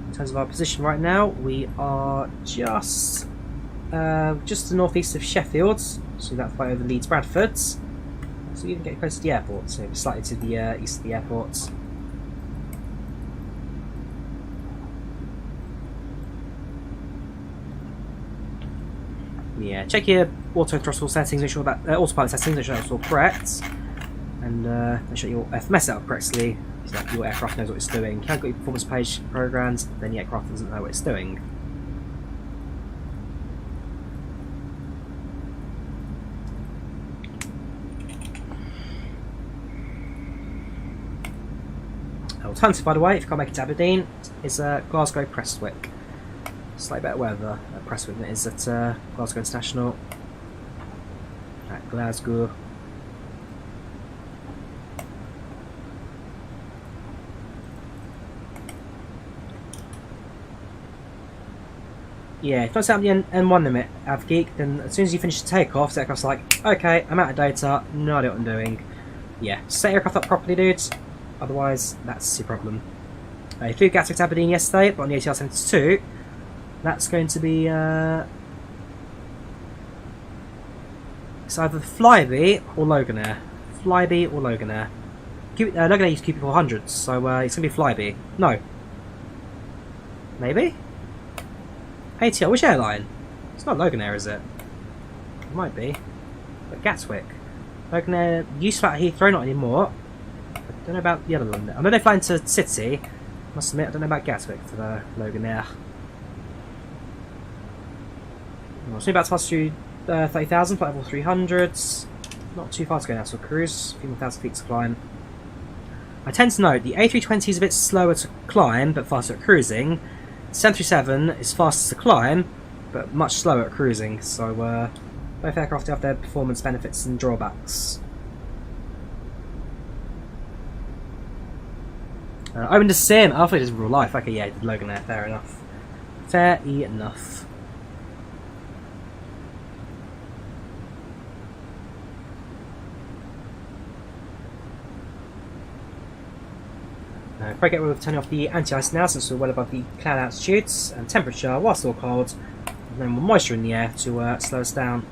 In terms of our position right now, we are just to the northeast of Sheffield, so that flight over Leeds Bradford. So you can get close to the airport, so slightly to the east of the airport. Yeah, check your auto throttle settings, make sure that autopilot settings, make sure that's all correct, and make sure your FMS set up correctly, so that your aircraft knows what it's doing. If you haven't got your performance page programmed, then the aircraft doesn't know what it's doing. Alternative, by the way, if you can't make it to Aberdeen, is Glasgow Prestwick. Slightly better weather at Prestwick than it is at Glasgow International. At Glasgow. Yeah, if you don't set up the N1 limit, AvGeek, then as soon as you finish the takeoff, the aircraft's like, okay, I'm out of data, no idea what I'm doing. Yeah, set your aircraft up properly, dudes. Otherwise, that's your problem. I flew Gatwick to Aberdeen yesterday, but on the ATR 72. That's going to be it's either Flybe or Loganair. Flybe or Loganair. Loganair used QP400s, so it's going to be Flybe. No. Maybe? ATR, which airline? It's not Loganair, is it? It might be. But Gatwick. Loganair used to fly at Heathrow, not anymore. I don't know about the other London. I know they fly into City. Must admit, I don't know about Gatwick for the Loganair. So about to pass through 30,000, flight level 300s. Not too far to go now, so cruise. A few more thousand feet to climb. I tend to note the A320 is a bit slower to climb, but faster at cruising. The 737 is faster to climb, but much slower at cruising. So both aircraft have their performance benefits and drawbacks. Open the sim. I thought it was real life. Okay, yeah, did Loganair. Fair enough. Fair enough. Probably get rid of turning off the anti-ice now, since we're well above the cloud altitudes, and temperature, while still cold, and then more moisture in the air to slow us down.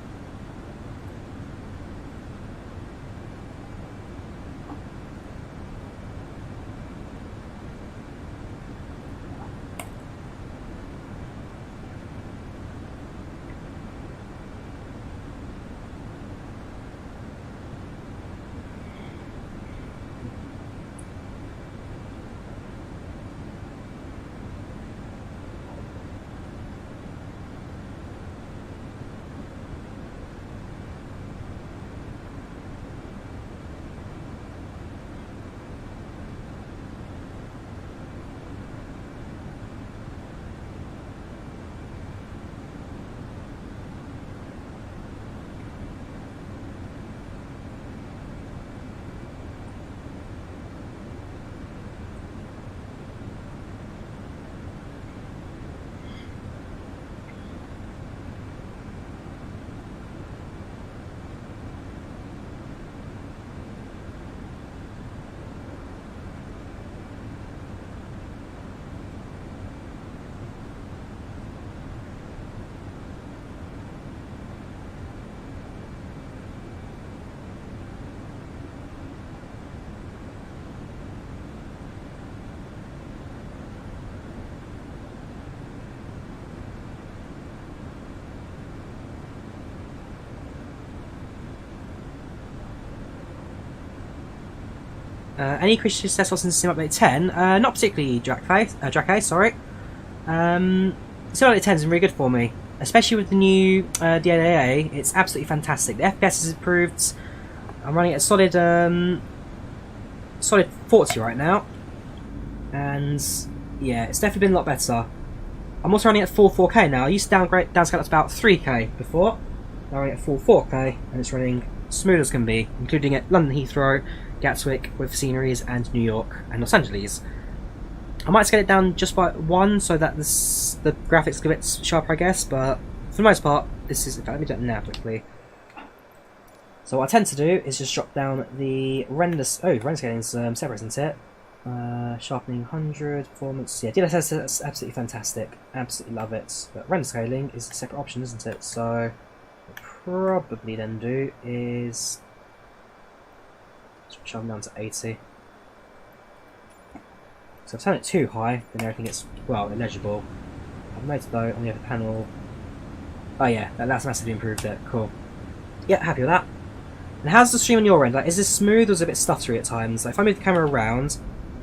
Any increased success in Sim Update 10? Not particularly, Drawyah, sorry. Sim Update 10 is really good for me, especially with the new DLAA. It's absolutely fantastic. The FPS is improved. I'm running at a solid 40 right now, and yeah, it's definitely been a lot better. I'm also running at full 4K now. I used to downscale up to about 3K before. Now I'm running at full 4K, and it's running smooth as can be, including at London Heathrow, Gatwick with sceneries, and New York and Los Angeles. I might scale it down just by 1 so that the graphics get a bit sharper, I guess, but for the most part, this is. In fact, let me do it now quickly. So what I tend to do is just drop down the render. Oh, render scaling is separate, isn't it? Sharpening 100, performance. Yeah, DLSS is absolutely fantastic. Absolutely love it. But render scaling is a separate option, isn't it? So what I'll probably then do is switch on down to 80. So if I turn it too high, then everything gets, well, illegible. I've noted though on the other panel. Oh yeah, that's massively improved it. Cool. Yeah, happy with that. And how's the stream on your end? Like, is this smooth or is it a bit stuttery at times? Like, if I move the camera around,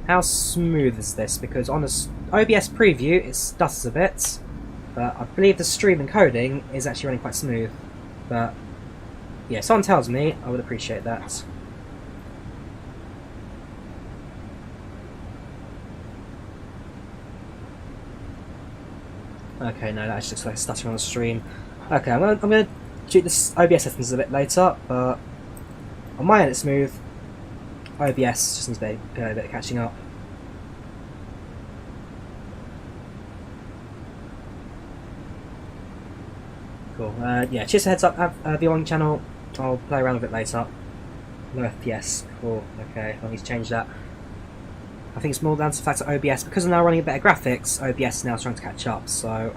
how smooth is this? Because on this OBS preview, it stutters a bit, but I believe the stream encoding is actually running quite smooth. But yeah, if someone tells me, I would appreciate that. Okay, no, that actually looks like stuttering on the stream. Okay, I'm gonna do this OBS settings a bit later, but on my end it's smooth. OBS just needs a bit of catching up. Cool. Yeah, cheers for heads up, V1 channel. I'll play around with it later. No FPS. Cool. Okay, I need to change that. I think it's more down to the fact that OBS, because I'm now running better graphics, OBS is now trying to catch up, so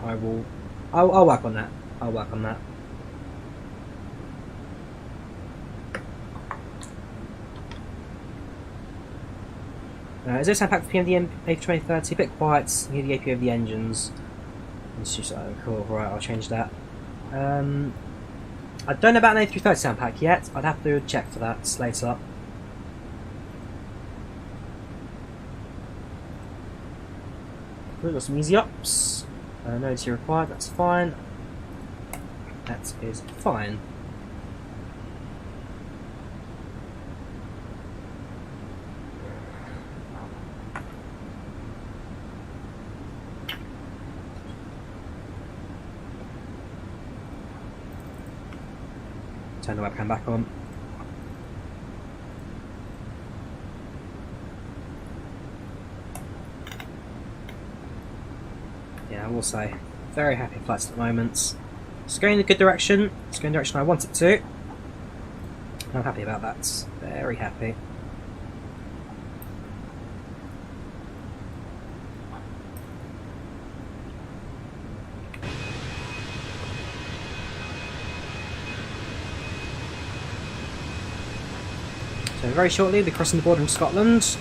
I'll work on that. I'll work on that. Is there a sound pack for PMD A320? A bit quiet, hear the APU of the engines. It's just, oh, cool, right, I'll change that. I don't know about an A330 sound pack yet, I'd have to check for that later. We've got some easy ups. No T required, that's fine. That is fine. Turn the webcam back on. Yeah, I will say, very happy flights at the moment. It's going in a good direction. It's going in the direction I want it to. I'm happy about that. Very happy. So very shortly, we'll be crossing the border in Scotland.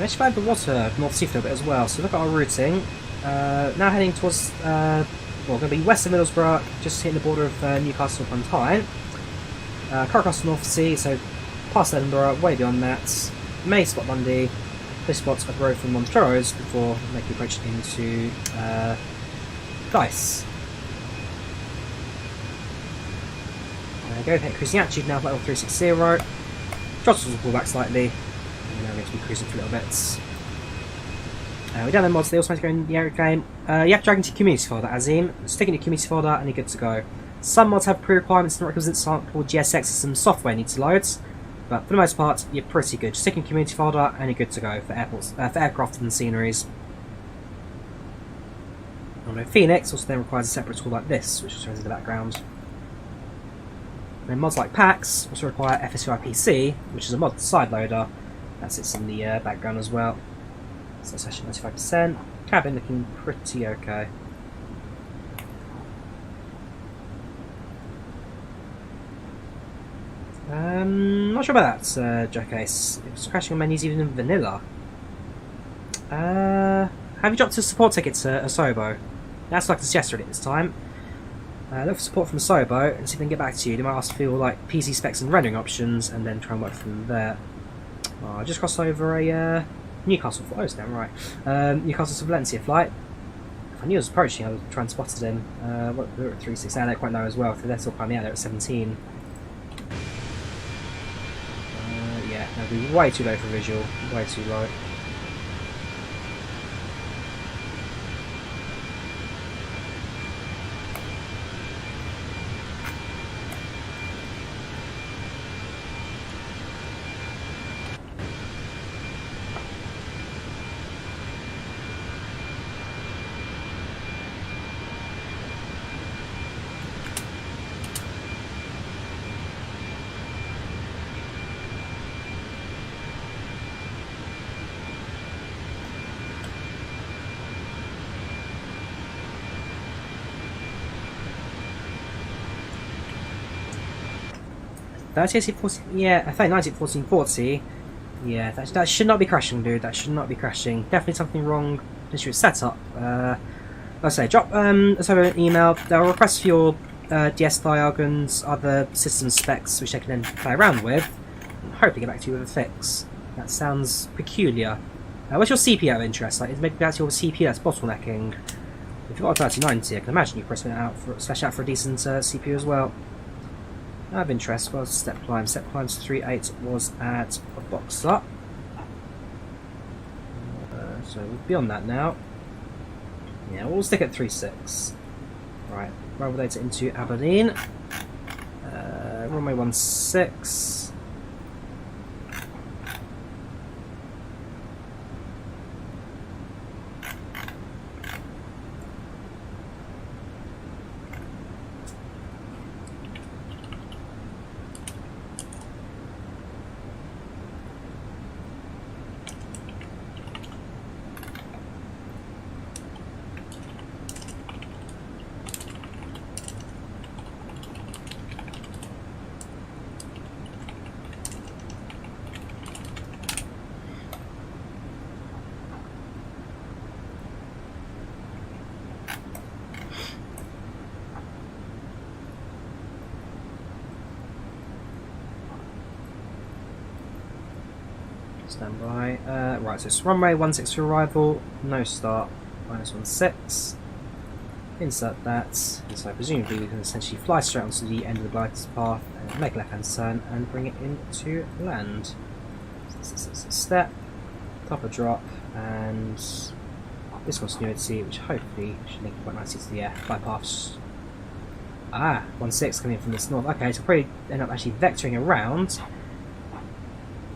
Let's find the water North Sea for a bit as well. So look at our routing. Now heading towards, well, going to be west of Middlesbrough, just hitting the border of Newcastle upon Tyne. Car across the North Sea, so past Edinburgh, way beyond that. May spot Lundy. This spot's a road from Montrose before making the approach into Dyce. There we go, hit cruising altitude now, level 360. Throttles will pull back slightly. Now we're going to be cruising for little bits. We don't have mods, they also want to go in the aeroplane. You have to drag into your community folder, Azim. Stick in your community folder and you're good to go. Some mods have pre-requirements and requisites called GSX and some software needs to load. But for the most part, you're pretty good. Stick in your community folder and you're good to go for airports, for aircraft and sceneries. Fenix also then requires a separate tool like this, which is in the background. And mods like packs also require FSDreamteam, which is a mod side loader. That sits in the background as well. So that's actually 95%. Cabin looking pretty okay. Not sure about that, Jackace. It's crashing on menus even in vanilla. Have you dropped a support ticket to Asobo? That's like I suggested it this time. Look for support from Sobo and see if they can get back to you. They might ask for your like PC specs and rendering options, and then try and work from there. Oh, I just crossed over a Newcastle. Oh, it's down right. Newcastle to Valencia flight. If I knew it was approaching, I would try and spot him. We're at 36 now. They're quite low as well. So they're still climbing out. They're at 17. Yeah, that'd be way too low for visual. Way too low. Yeah, I think 191440. Yeah, that should not be crashing, dude. That should not be crashing. Definitely something wrong with your setup. Like I say, drop us over an email. There are requests for your DS diagrams, other system specs, which they can then play around with, and hopefully get back to you with a fix. That sounds peculiar. What's your CPU of interest? Like, is maybe that's your CPU that's bottlenecking? If you've got a 3090, I can imagine you press it out for a decent CPU as well. Of interest was step climb. Step climbs 3.8 was at a box up. So we're beyond that now. Yeah, we'll stick at 3.6. Right, rival data into Aberdeen. Runway 16. Stand by. Right, so it's runway 16 for arrival, no start, -16. Insert that, so presumably we can essentially fly straight onto the end of the glide path and make a left hand turn and bring it into land. So this is a step, top of drop, and this continuity, which hopefully should link quite nicely to the air flight paths. 16 coming in from this north. Okay, so we'll probably end up actually vectoring around.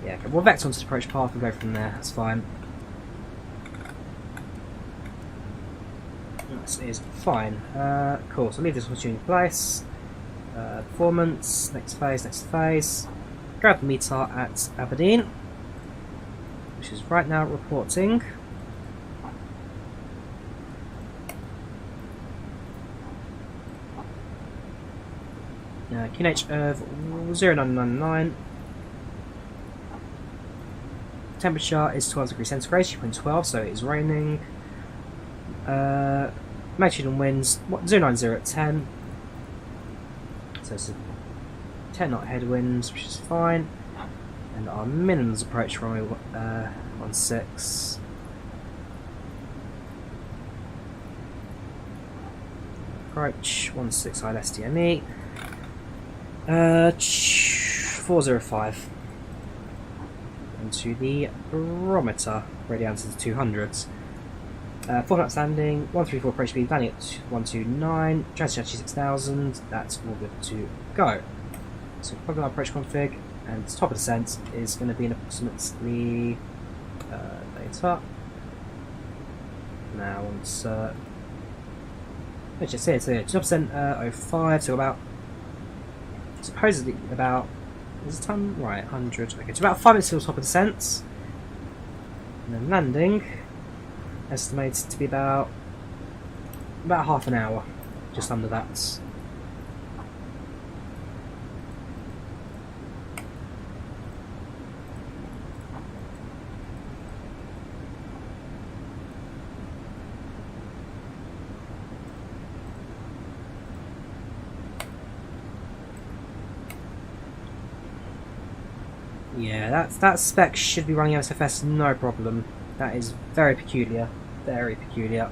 Yeah, okay, we'll vector onto the approach path and go from there, that's fine. This is fine. Cool, so leave this opportunity in place. Performance, next phase. Grab the METAR at Aberdeen, which is right now reporting. QNH of 0999. Temperature is 12 degrees centigrade, 2.12, so it is raining. Magnitude and winds 090 at 10. So it's a 10 knot headwinds, which is fine. And our minimums approach runway 16. Approach 16 high SDME. 405. Into the barometer, ready down to the 200s. 4 knot standing, 134 approach speed, landing at 129, transfer 6000, that's all good to go. So plug in our approach config, and top of descent is going to be an approximately data. Now once let's just say it's here, top percent 05, so about supposedly about is a ton right 100. Okay, so about 5 minutes till top of descent, and then landing. Estimated to be about half an hour, just under that. Yeah, that spec should be running MSFS no problem. That is very peculiar. Very peculiar.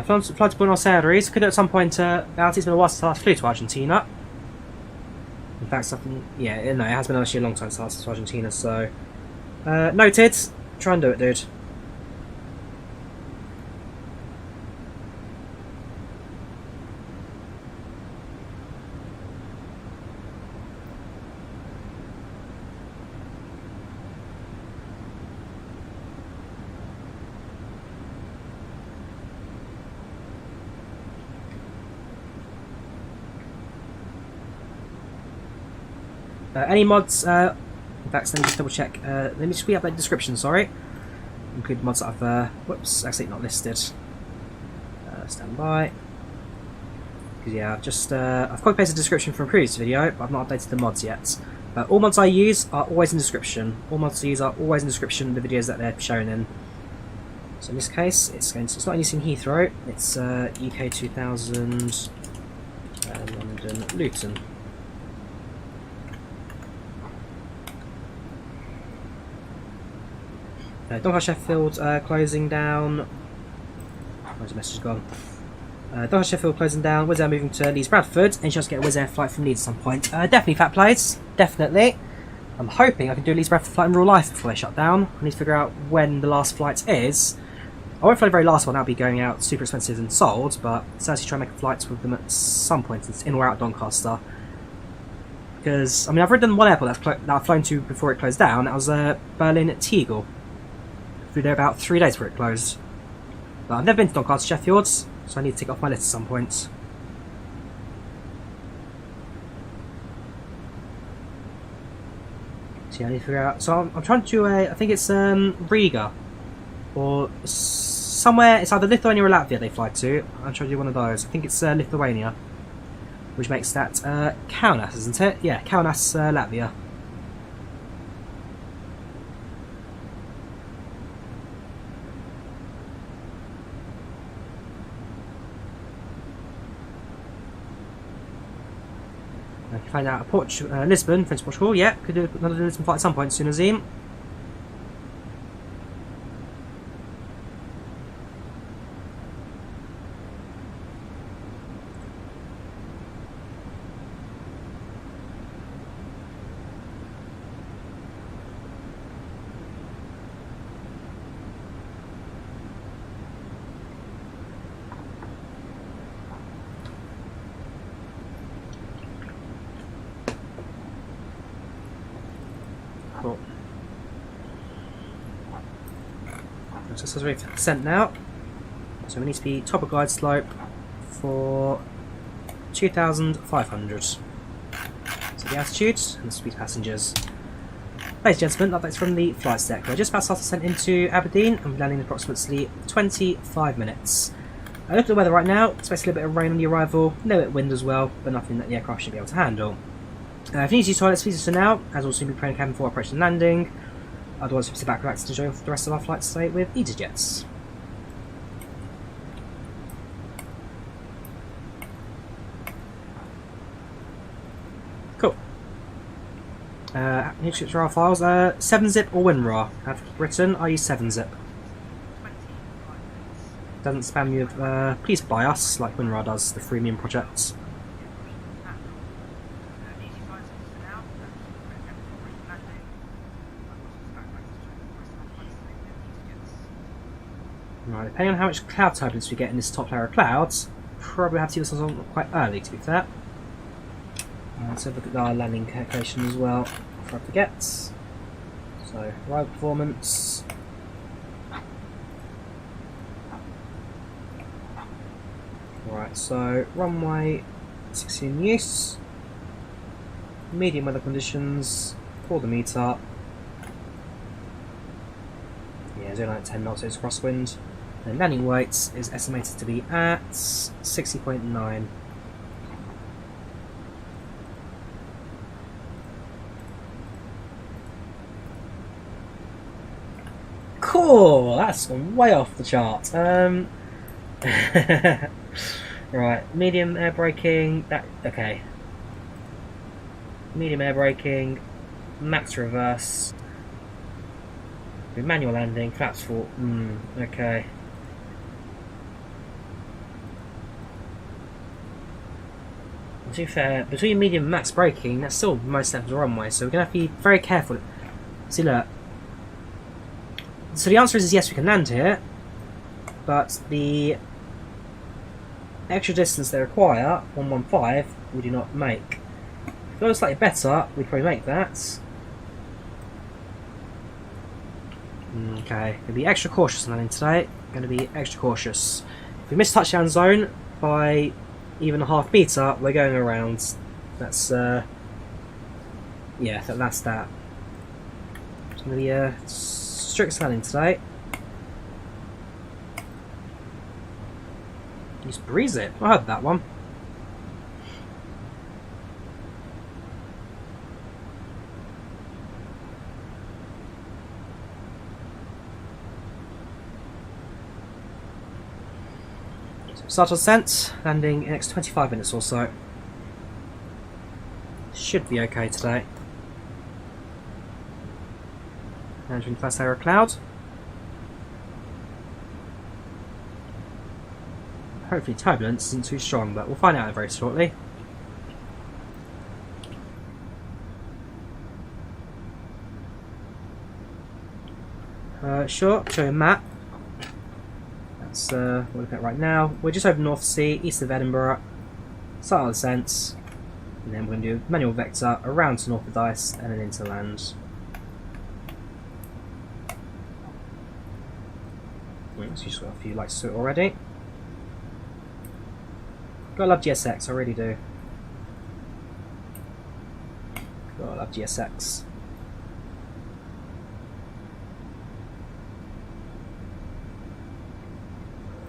Flight to Buenos Aires. Could at some point, it's been a while since I last flew to Argentina. In fact, something, yeah, no, it has been actually a long time since I last flew to Argentina, so... noted. Try and do it, dude. Any mods, in fact, let me just double check, let me just re-update the description, sorry. Include mods that I've, whoops, actually not listed. Stand by. Because yeah, I've just, I've copy pasted the description from a previous video, but I've not updated the mods yet. All mods I use are always in the description. All mods I use are always in the description of the videos that they're shown in. So in this case, it's not using Heathrow, it's UK 2000 London Luton. Doncaster Sheffield closing down. Where's the message gone? Doncaster Sheffield closing down. Wizz Air moving to Leeds Bradford, and just get a Wizz Air flight from Leeds at some point. Definitely fat plays, definitely. I'm hoping I can do a Leeds Bradford flight in real life before they shut down. I need to figure out when the last flight is. I won't fly the very last one, that'll be going out super expensive and sold, but certainly try and make a flight with them at some point in or out Doncaster. Because, I mean, I've ridden one airport that I've flown to before it closed down. That was Berlin at Tegel. Flew there about 3 days before it closed. But I've never been to Doncaster Sheffield, so I need to take it off my list at some point. So yeah, I need to figure out. So I'm trying to do a. I think it's Riga, or somewhere. It's either Lithuania or Latvia they fly to. I'm trying to do one of those. I think it's Lithuania, which makes that Kaunas, isn't it? Yeah, Kaunas, Latvia. Find out Lisbon, French Portugal, yeah, could do another Lisbon flight at some point soon as Azim. Cool. So this is ready for descent now. So we need to be top of glide slope for 2,500. So the altitude and the speed passengers. Ladies and gentlemen, updates from the flight deck. We're just about to start descent into Aberdeen and we're landing in approximately 25 minutes. I looked at the weather right now, it's basically a bit of rain on the arrival, a little bit of wind as well, but nothing that the aircraft should be able to handle. If you need to use toilets, please do so now, as we'll soon be preparing cabin for approach and landing. Otherwise, we'll sit back, relax, and enjoy the rest of our flight today with easyJet. Cool. Need to our files. 7-zip or WinRAR. I've written, I use 7-zip. Doesn't spam you with please buy us, like WinRAR does, the freemium projects. Right, depending on how much cloud turbulence we get in this top layer of clouds, probably have to use this on quite early, to be fair. Let's have a look at our landing calculation as well, before I forget. So, arrival performance. Right, so runway 60 in use, medium weather conditions for the meter. Yeah, 0 to 10 knots is crosswind. And landing weight is estimated to be at 60.9. Cool, that's gone way off the chart. Right, medium air braking. Okay. Medium air braking, max reverse, manual landing, flaps full. Okay. To be fair, between medium and max braking, that's still most left of the runway, so we're going to have to be very careful. See, look. So the answer is yes, we can land here, but the extra distance they require, 115, we do not make. If it was slightly better, we'd probably make that. Okay, going to be extra cautious landing today. Going to be extra cautious. If we miss touchdown zone by even a half meter, we're going around. That's yeah, that's that. It's going to be a strict landing today. Just breeze it. I heard that one. Start on descent, landing in the next 25 minutes or so. Should be okay today. Entering first layer of cloud. Hopefully turbulence isn't too strong, but we'll find out very shortly. Sure, show you a map. That's what we're looking at right now. We're just over North Sea, east of Edinburgh. Start our descent, and then we're going to do manual vector around to north of Dyce and then into land. So just got a few lights to it already. Gotta love GSX, I really do. Gotta love GSX.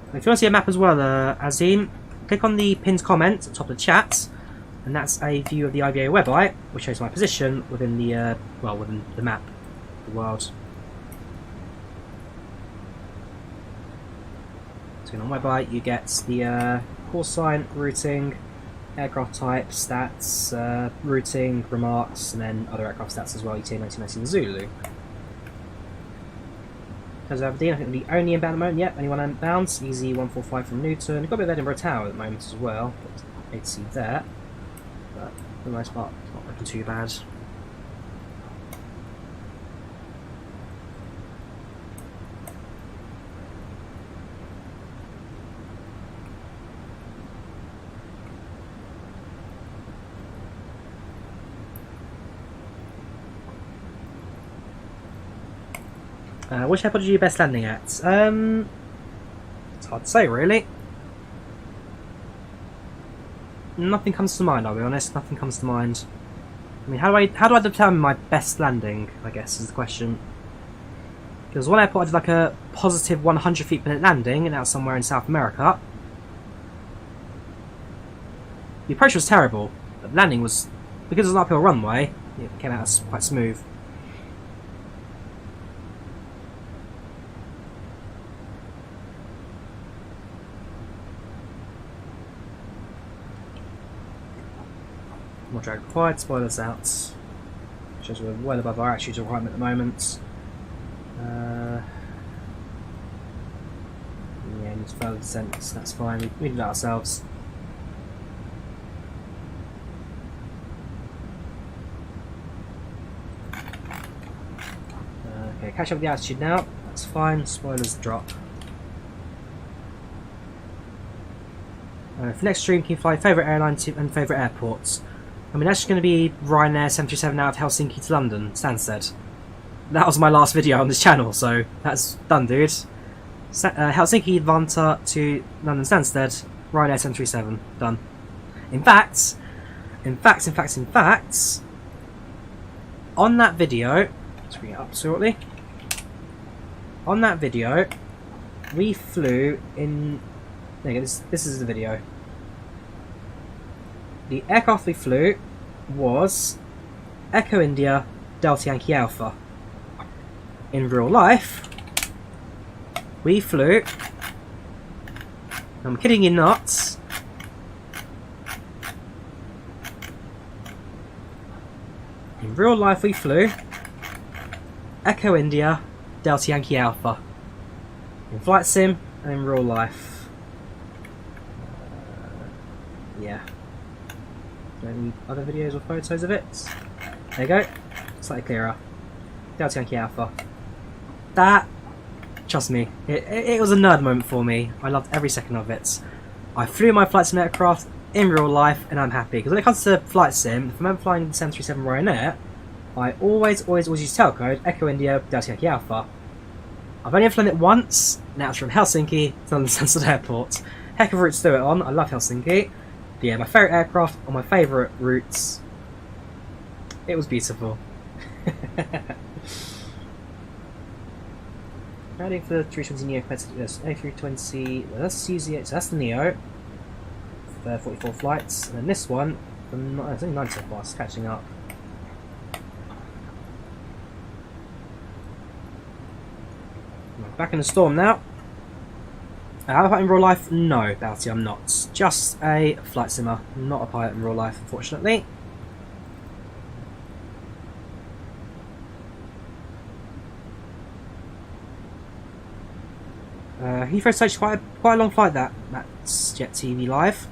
If you want to see a map as well, Azim, click on the pinned comment at the top of the chat, and that's a view of the IVAO website, which shows my position within the within the map of the world. So on website, you get the call sign, routing, aircraft type, stats, routing, remarks, and then other aircraft stats as well. ETA 1990 Zulu. In terms of Aberdeen, I think the only inbound at the moment, yep, only one inbound, easy 145 from Newton. We've got a bit of Edinburgh Tower at the moment as well, but 8C there, but for the most part, it's not looking too bad. Which airport did you best landing at? It's hard to say, really. Nothing comes to mind, I'll be honest. Nothing comes to mind. I mean, how do I determine my best landing, I guess, is the question. Because one airport I did like a positive 100 feet per minute landing, and that was somewhere in South America. The approach was terrible, but the landing was, because it was an uphill runway, it came out quite smooth. More drag required, spoilers out. Shows we're well above our attitude requirement at the moment. Yeah, need further descent, that's fine, we did that ourselves. Okay, catch up with the attitude now, that's fine, spoilers drop. For next stream, can you fly favourite airline and favourite airports? I mean, that's just going to be Ryanair 737 out of Helsinki to London, Stansted. That was my last video on this channel, so that's done, dude. Helsinki, Volanta to London Stansted, Ryanair 737, done. In fact, on that video, let's bring it up shortly. On that video, we flew in. There you go, this is the video. The aircraft we flew was Echo India Delta Yankee Alpha. In real life, we flew, I'm kidding you not, in real life we flew Echo India, Delta Yankee Alpha. In flight sim and in real life. Yeah. Any other videos or photos of it? There you go. Slightly clearer. Delta Yankee Alpha. That, trust me, it was a nerd moment for me. I loved every second of it. I flew my flight sim aircraft in real life and I'm happy. Because when it comes to flight sim, if I'm flying the 737 Ryanair, I always use tailcode Echo India Delta Yankee Alpha. I've only flown it once, now it's from Helsinki to London Luton Airport. Heck of a route to do it on, I love Helsinki. But yeah, my favourite aircraft on my favourite routes. It was beautiful. Ready for the 320 Neo A320, well, that's easyJet, so that's the Neo. 44 flights, and then this one, it's only 9 so far, it's catching up. Back in the storm now. Am I a pilot in real life? No, Bounty, I'm not. Just a flight simmer, not a pilot in real life, unfortunately. Heathrow Sochi, quite a long flight that's Jet TV Live.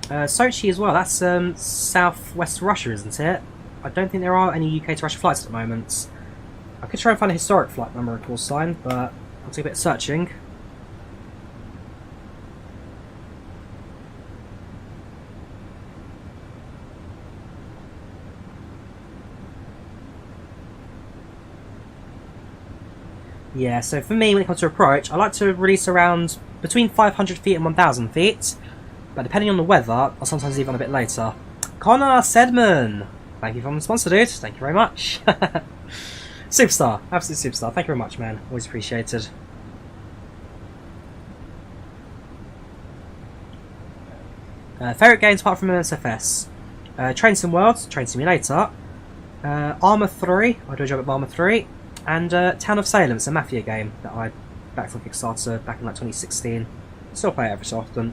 Sochi as well, that's southwest Russia, isn't it? I don't think there are any UK to Russia flights at the moment. I could try and find a historic flight number and call sign, but I'll take a bit of searching. Yeah, so for me, when it comes to approach, I like to release around between 500 feet and 1,000 feet. But depending on the weather, I'll sometimes leave on a bit later. Connor Sedman! Thank you for the sponsor, dude. Thank you very much. Superstar. Absolute superstar. Thank you very much, man. Always appreciated. Favourite games apart from MSFS? Train Sim World, Train Simulator. Armour 3. I do a job at Armour 3. And Town of Salem, it's a Mafia game that I backed on Kickstarter back in like 2016. Still play it every so often.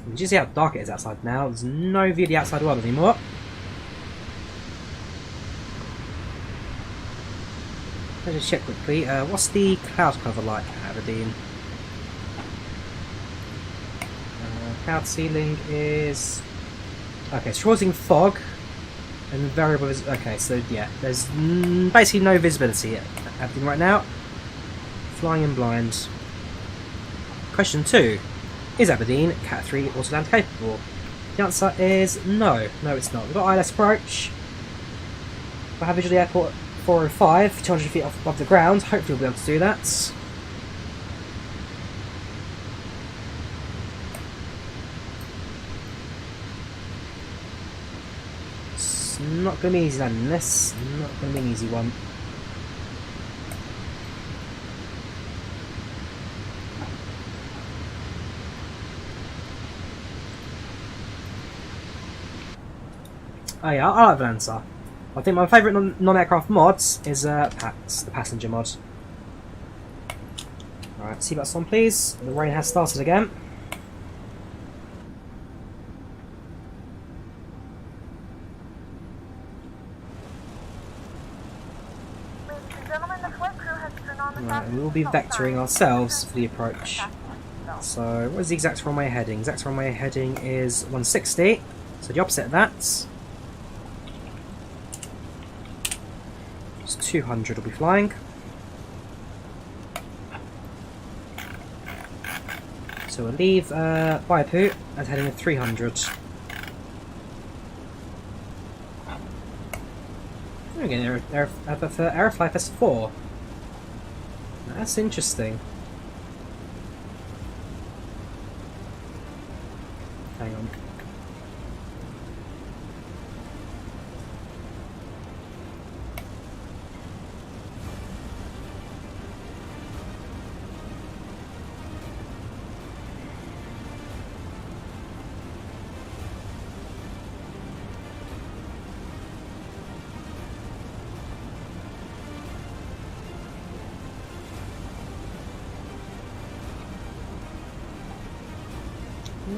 Did you see how dark it is outside now? There's no view of the outside world anymore. Let's just check quickly. What's the cloud cover like at Aberdeen? Cloud ceiling is... okay, shorting fog and variable... okay, so yeah, there's basically no visibility at Aberdeen right now. Flying in blind. Question 2. Is Aberdeen Cat 3 auto-land capable? The answer is no. No, it's not. We've got ILS approach. If I have visual the airport 405, 200 feet off above the ground, hopefully we'll be able to do that. It's not going to be easy landing this. Not going to be an easy one. Oh yeah, I like Volanta. I think my favourite non-aircraft mods is PAX, the passenger mod. Alright, seatbelts on please. The rain has started again. Ladies and gentlemen, the flight crew has turned on the Right, we will be vectoring ourselves for the approach. So, what is the exact runway heading? Exact runway heading is 160, so the opposite of that. 200 will be flying. So we'll leave Baipu and heading at 300. We're getting Aerofly S4. That's interesting. Hang on.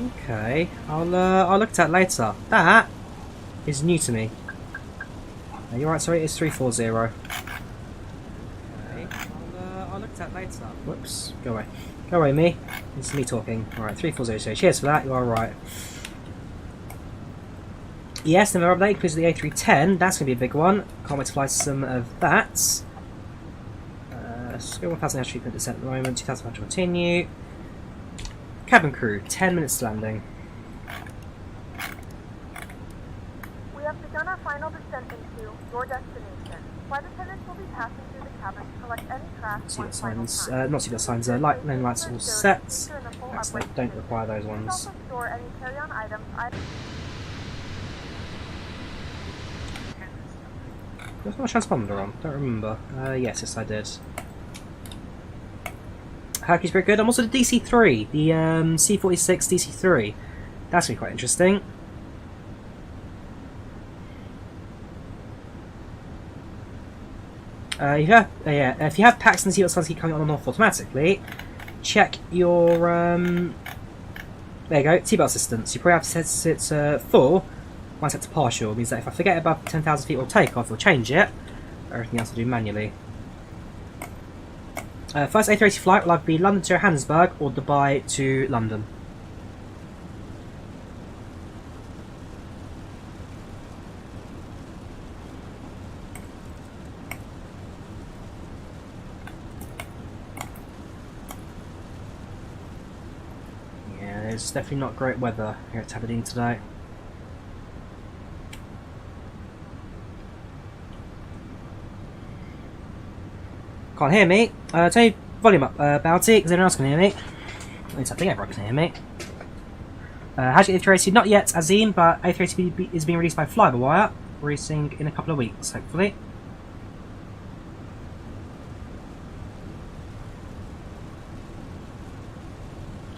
Okay, I'll look at that later. That is new to me. You're right, sorry, it's 340. Okay, I'll look at that later. Whoops, go away. Go away, me. It's me talking. Alright, 340, so cheers for that, you are right. Yes, another update includes the A310, that's going to be a big one. Can't wait to fly some of that. Score 1000 airspeed at the moment, 2000 to continue. Cabin crew, 10 minutes to landing. We have begun our final descent into your destination. Flight attendants will be passing through the cabin to collect any trash. Seatbelt signs, not seatbelt signs, lane lights all set. Excellent, don't require those ones. Also store any carry-on items. Was my transponder on? Don't remember. Yes, I did. Hockey's very good. I'm also the DC-3, the C46 DC-3. That's going to be quite interesting. If you have packs and the seatbelt signs keep coming on and off automatically, check your there you go, seatbelt assistance. You probably have to set it to full. Mine set to partial. It means that if I forget above 10,000 feet or takeoff, it'll change it. Everything else I'll do manually. First A380 flight will either be London to Johannesburg or Dubai to London. Yeah, it's definitely not great weather here at Aberdeen today. Can't hear me. Turn your volume up, Bounty, because everyone else can hear me. At least I think everyone can hear me. How's your A380? Not yet, Azim, but A380 is being released by Flywiah, releasing in a couple of weeks, hopefully.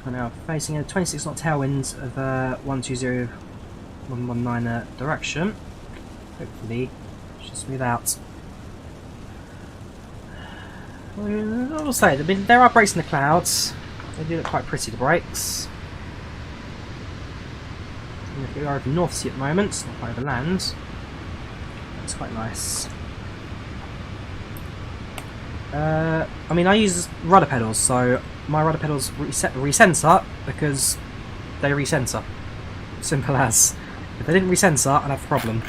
We're now facing a 26 knot tailwind of 120, 119 direction. Hopefully, should smooth out. I will say, there are breaks in the clouds. They do look quite pretty, the breaks. We are over North Sea at the moment, not quite over land. It's quite nice. I mean, I use rudder pedals, so my rudder pedals recenter because they recenter. Simple as. If they didn't recenter, I'd have a problem.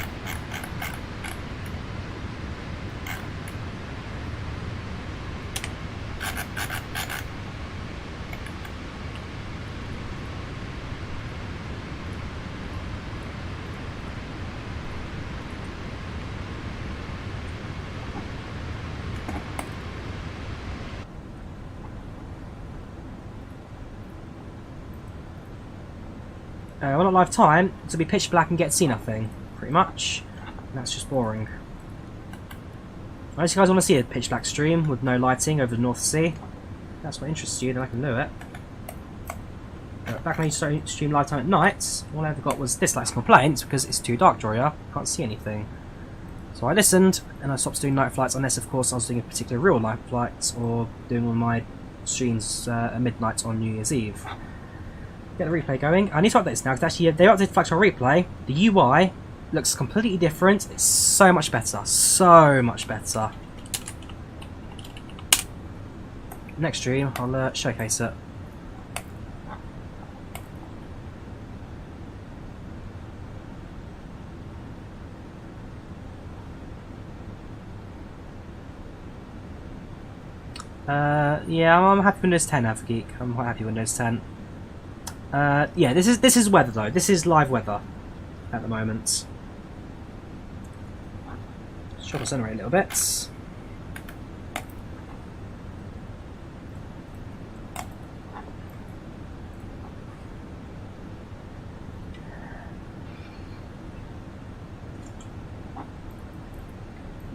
Well, not live time, to be pitch black and get to see nothing, pretty much. And that's just boring. Unless you guys want to see a pitch black stream with no lighting over the North Sea, if that's what interests you, then I can do it. But back when I used to stream live time at night, all I ever got was dislikes and complaints because it's too dark, Drawyah, can't see anything. So I listened, and I stopped doing night flights unless, of course, I was doing a particular real night flight or doing all my streams at midnight on New Year's Eve. Get the replay going. I need to update this now because actually they updated FlightControlReplay. The UI looks completely different. It's so much better. So much better. Next stream, I'll showcase it. Yeah, I'm happy with Windows 10, Avgeek. I'm quite happy with Windows 10. Yeah, this is weather though. This is live weather at the moment. Let's try to accelerate a little bit. So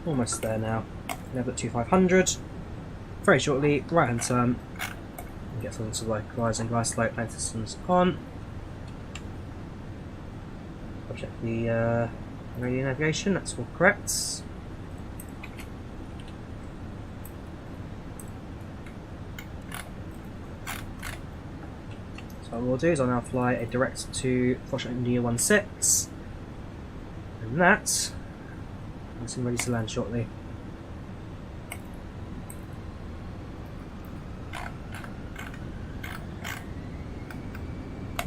almost there now. Level at 2500. Very shortly, right hand turn. Get something to localise and glide slope plane systems on. I'll check the radio navigation, that's all correct. So I'll we'll do is I'll now fly a direct to India 16, and that is ready to land shortly.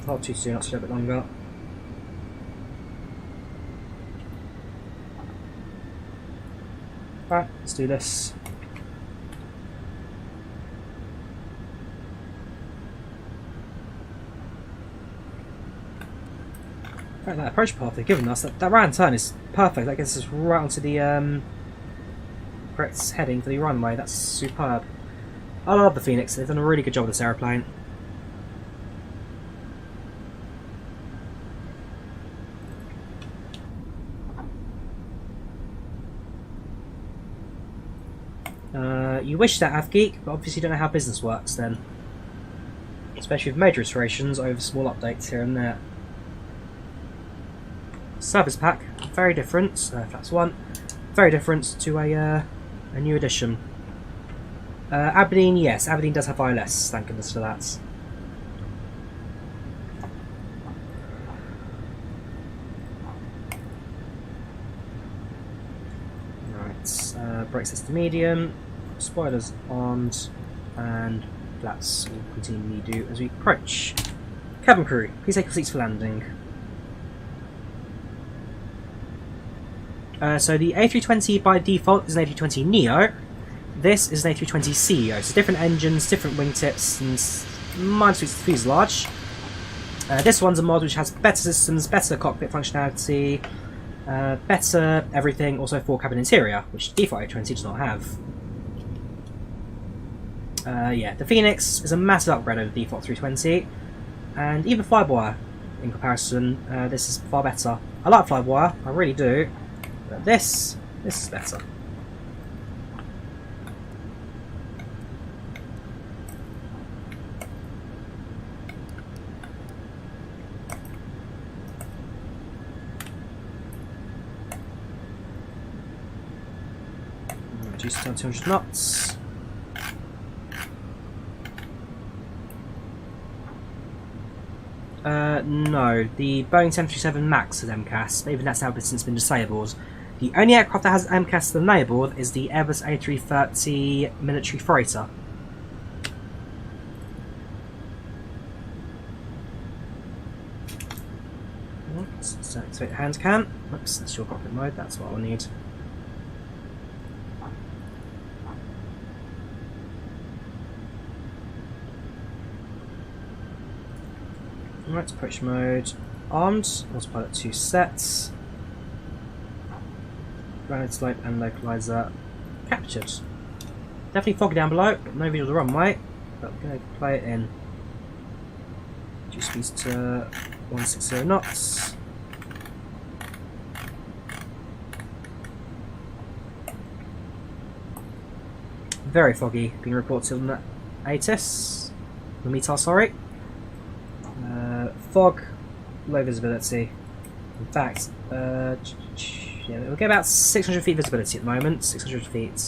Not too soon, not a little bit longer. Right, let's do this. That approach path they've given us, that round turn is perfect. That gets us right onto the correct heading for the runway. That's superb. I love the Fenix. They've done a really good job with this aeroplane. You wish that AvGeek, but obviously you don't know how business works then. Especially with major iterations over small updates here and there. Service pack, very different, if that's one, very different to a new edition. Aberdeen, yes, Aberdeen does have ILS, thank goodness for that. Right, brake system medium, spoilers armed, and flaps will continue to do as we approach. Cabin crew, please take your seats for landing. So the A320 by default is an A320 Neo. This is an A320 CEO. So different engines, different wingtips, and minor tweaks to the fuselage. This one's a mod which has better systems, better cockpit functionality, better everything, also for cabin interior, which default A320 does not have. Yeah, the Fenix is a massive upgrade over the default 320, and even Flywire, in comparison, this is far better. I like Flywire, I really do. But this is better. Reduce down 200 knots. No, the Boeing 737 MAX has MCAS, but even that's now since been disabled. The only aircraft that has MCAS enabled is the Airbus A330 military freighter. Let's activate the hand cam. Oops, that's your cockpit mode, that's what I'll need. Right, approach mode armed, autopilot 2 sets. Grounded slope and localizer captured. Definitely foggy down below, got no visual of the runway, but we're going to play it in. Reduce speeds to 160 knots. Very foggy, being reported on the ATIS, the METAR, sorry. Fog, low visibility. In fact, yeah, we'll get about 600 feet visibility at the moment, 600 feet.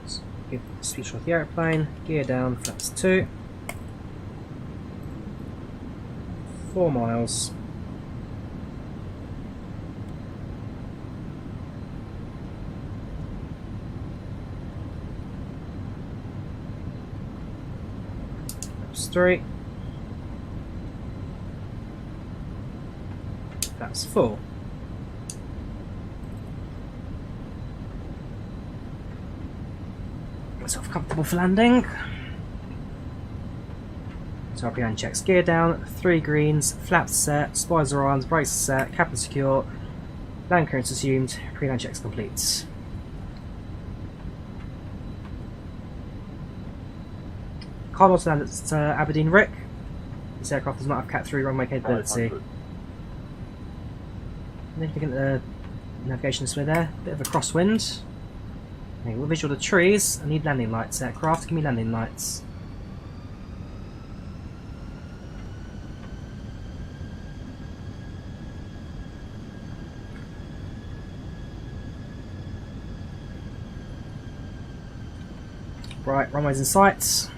So give speed shot of the aeroplane, gear down, flaps 2. 4 miles. Three. That's 4. Myself comfortable for landing. So RPN checks gear down, 3 greens, flaps set, spoilers are on, brakes set, cabin secure, land clearance assumed, pre-land checks complete. Can't also land at Aberdeen Rick. This aircraft does not have Cat 3 runway capability. Looking at the navigation display there, bit of a crosswind. Okay, we'll visual the trees. I need landing lights, aircraft. Give me landing lights. Right, runways in sight.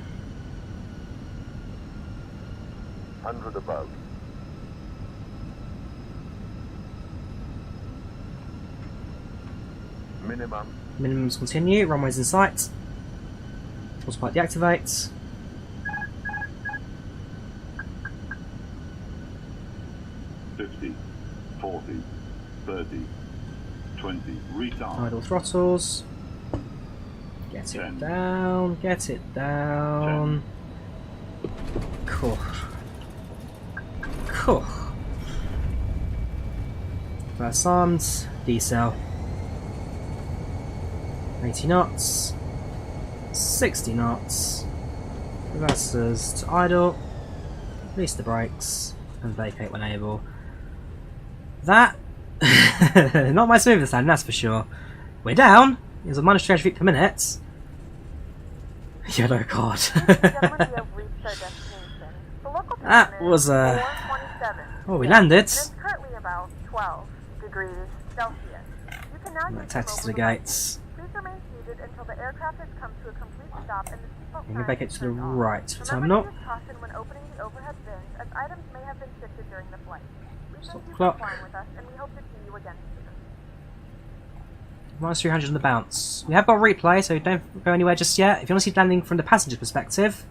100 above. Minimum. Minimums continue, runways in sight. Autopilot deactivates. $50, $40, $30, $20, restart. Idle throttles. Get it 10. down, get it down. 10. Cool. Cool. First arms, decel. 80 knots. 60 knots. Reversers to idle. Release the brakes. And vacate when able. That not my smoothest land, that's for sure. We're down. It was a minus 300 feet per minute. Yellow card. That was a. Oh, we landed. It's currently about 12 degrees Celsius. You can now use Taxi to the gates. Please remain seated until the aircraft has come to a complete stop and the seatbelt And go back to the sign is turned right off. for terminal. Remember to use caution when opening the overhead bins, as items may have been shifted during the flight. We Stop thank you clock. for flying with us, and we hope to see you again soon. Minus 300 on the bounce. We have got replay, so don't go anywhere just yet. If you want to see landing from the passenger perspective,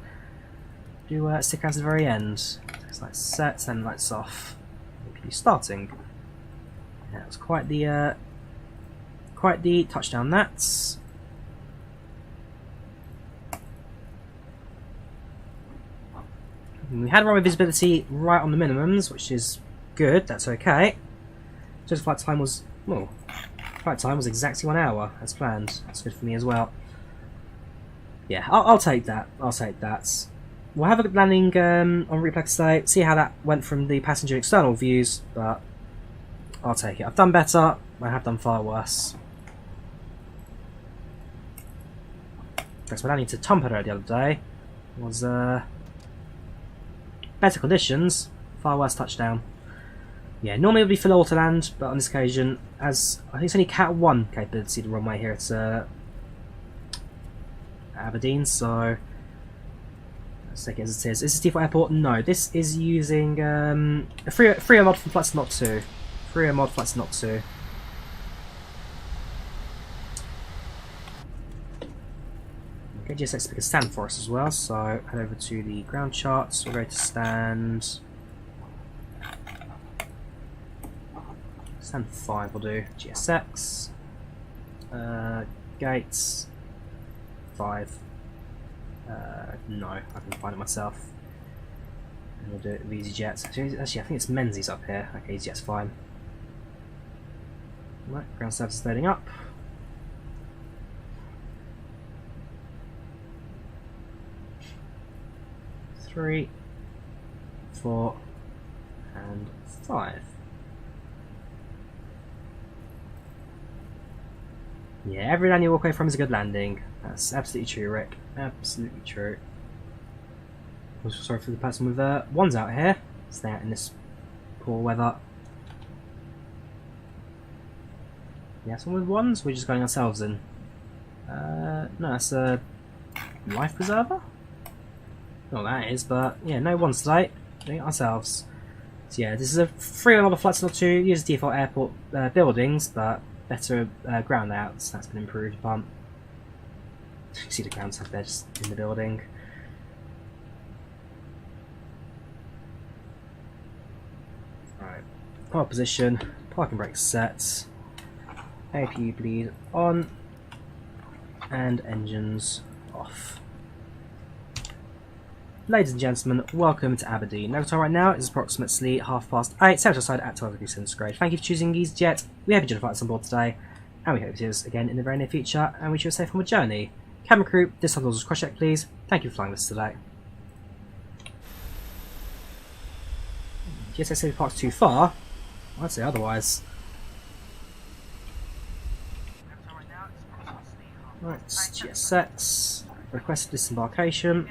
do stick around to the very end. It's like set and lights off. APU starting. Yeah, it was quite the touchdown. That's. We had runway visibility right on the minimums, which is good. That's okay. Just flight time was flight time was exactly 1 hour as planned. That's good for me as well. Yeah, I'll take that. I'll take that. We'll have a good landing on replay today. See how that went from the passenger external views, but I'll take it. I've done better. I have done far worse. Because my landing to Tampere the other day was better conditions, far worse touchdown. Yeah, normally it would be full auto land, but on this occasion, as I think it's only Cat 1 capability the runway here at Aberdeen, so let's take it as it is. Is this default airport? No, this is using a freer mod from Flights Not 2. Freer mod Flights Not 2. Okay, GSX pick a stand for us as well, so head over to the ground charts. We'll go to stand 5 will do. GSX. Gates. 5. No, I can find it myself. And we'll do it with easyJet. Actually, I think it's Menzies up here. Okay, easyJet's fine. Right, ground service is loading up. Three, 4, and 5. Yeah, every landing you walk away from is a good landing. That's absolutely true, Rick. Absolutely true. Also sorry for the person with ones out here. Stay out in this poor weather. Yeah, someone with ones? We're just going ourselves in. No, that's a life preserver? Well, that is, but yeah, no ones today. Doing it ourselves. So yeah, this is a free model Flights Not 2. Uses default airport buildings, but better ground layouts. That's been improved upon. You see the ground stuff there just in the building. Right, power position, parking brake set, APU bleed on, and engines off. Ladies and gentlemen, welcome to Aberdeen. Now, time right now is approximately 8:30, set aside at 12 degrees centigrade. Thank you for choosing easyJet. We hope you enjoyed the flights on board today, and we hope to see us again in the very near future, and wish you a safe onward journey. Cabin crew, this time doors cross check please. Thank you for flying with us today. GSX parked too far? I'd say otherwise. Right, GSX. Requested disembarkation.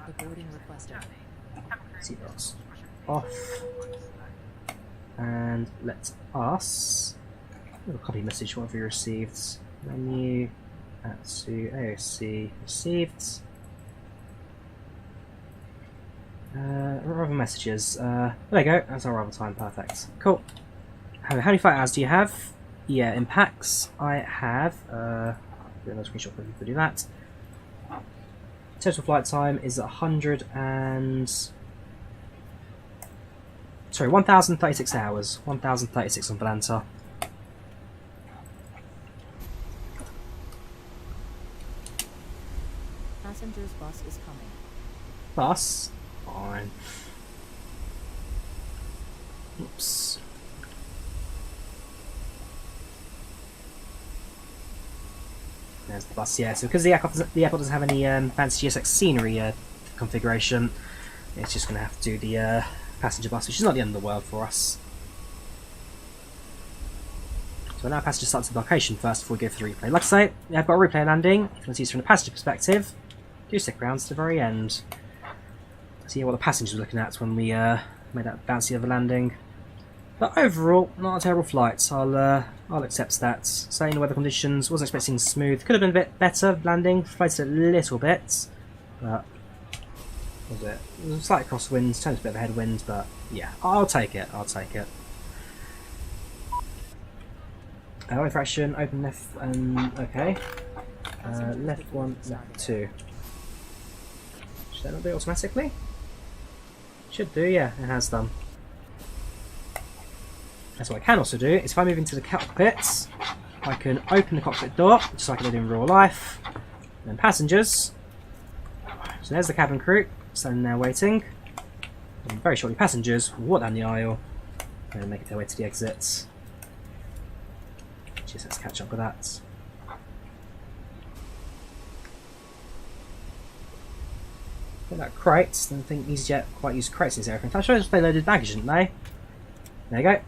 The boarding requested. Seatbelts off. And let us. A copy message, what have you received? Menu. Atsu AOC received. Arrival messages. There you go, that's our arrival time, perfect. Cool. How many flight hours do you have? Yeah, in packs, I have. Do another screenshot for you to do that. Total flight time is 1,036 hours. 1,036 on Volanta. Passenger's bus is coming. Bus? Fine. Oops. There's the bus, yeah. So because the airport doesn't have any fancy GSX scenery configuration, it's just going to have to do the passenger bus, which is not the end of the world for us. So now passenger starts embarkation first before we go for the replay. Like I say, I've got a replay landing. If you want to see this from the passenger perspective, do stick around to the very end. See what the passengers were looking at when we made that bouncy of a landing. But overall, not a terrible flight. I'll accept that. Saying the weather conditions, wasn't expecting smooth. Could have been a bit better landing. Floated a little bit, but what was it? It was a slight crosswinds, turned a bit of a headwind, but yeah, I'll take it. I'll take it. Wait for action. Open left and okay. Left 1, left 2. Should that not do it automatically? Should do, yeah, it has done. That's what I can also do, is if I move into the cockpits, I can open the cockpit door, just like I did in real life. And then passengers. So there's the cabin crew, standing there waiting. And very shortly passengers walk down the aisle and make their way to the exits. Just let's catch up with that. Get that crates, I don't think easyJet quite use crates in this airplane. I showed they loaded baggage, didn't they? There you go.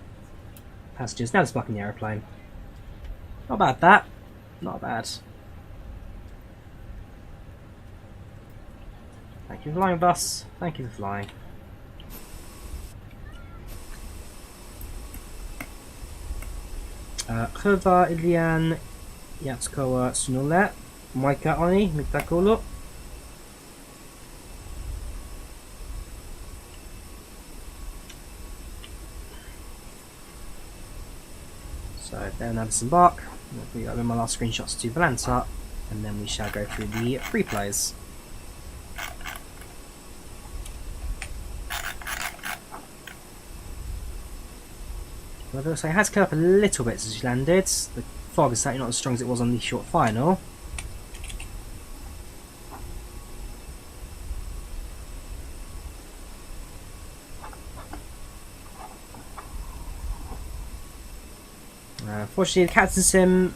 Passengers now disembarking the aeroplane. Not bad that. Not bad. Thank you for flying, bus. Thank you for flying. Chyba Ilian Jackowa Sunule. Majka oni, Mitakulu. So there now disembark. We got my last screenshots to Volanta, and then we shall go through the replays. Well, so it has come up a little bit as we landed. The fog is certainly not as strong as it was on the short final. Unfortunately, the Captain Sim,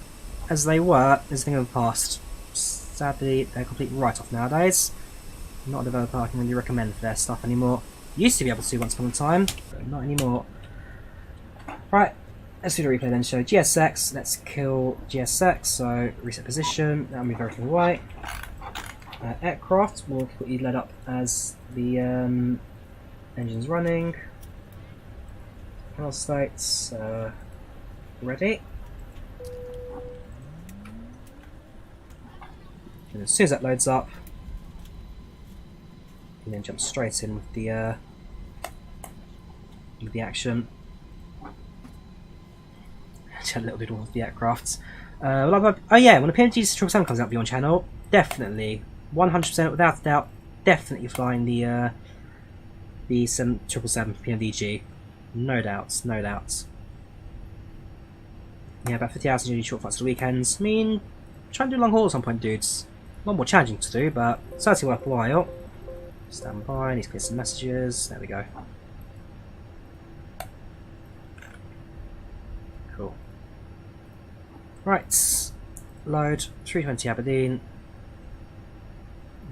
as they were, is a thing of the past. Sadly, they're a complete write-off nowadays. Not a developer I can really recommend for their stuff anymore. Used to be able to once upon a time, but not anymore. Right, let's do the replay then. So GSX, let's kill GSX, so reset position, that'll move everything away. Aircraft, we'll put you led up as the engine's running. Panel states, ready. And as soon as that loads up, you can then jump straight in with the action. Just had a little doodle with the aircraft. Oh yeah, when the PMG 777 comes out for your channel, definitely, 100% without a doubt, definitely flying the 777 PMDG. No doubts, no doubts. Yeah, about 50 hours to do short flights to the weekends. I mean, try and do long haul at some point, dudes. A lot more challenging to do, but certainly worthwhile. Stand by, need to get some messages. There we go. Cool. Right. Load 320 Aberdeen.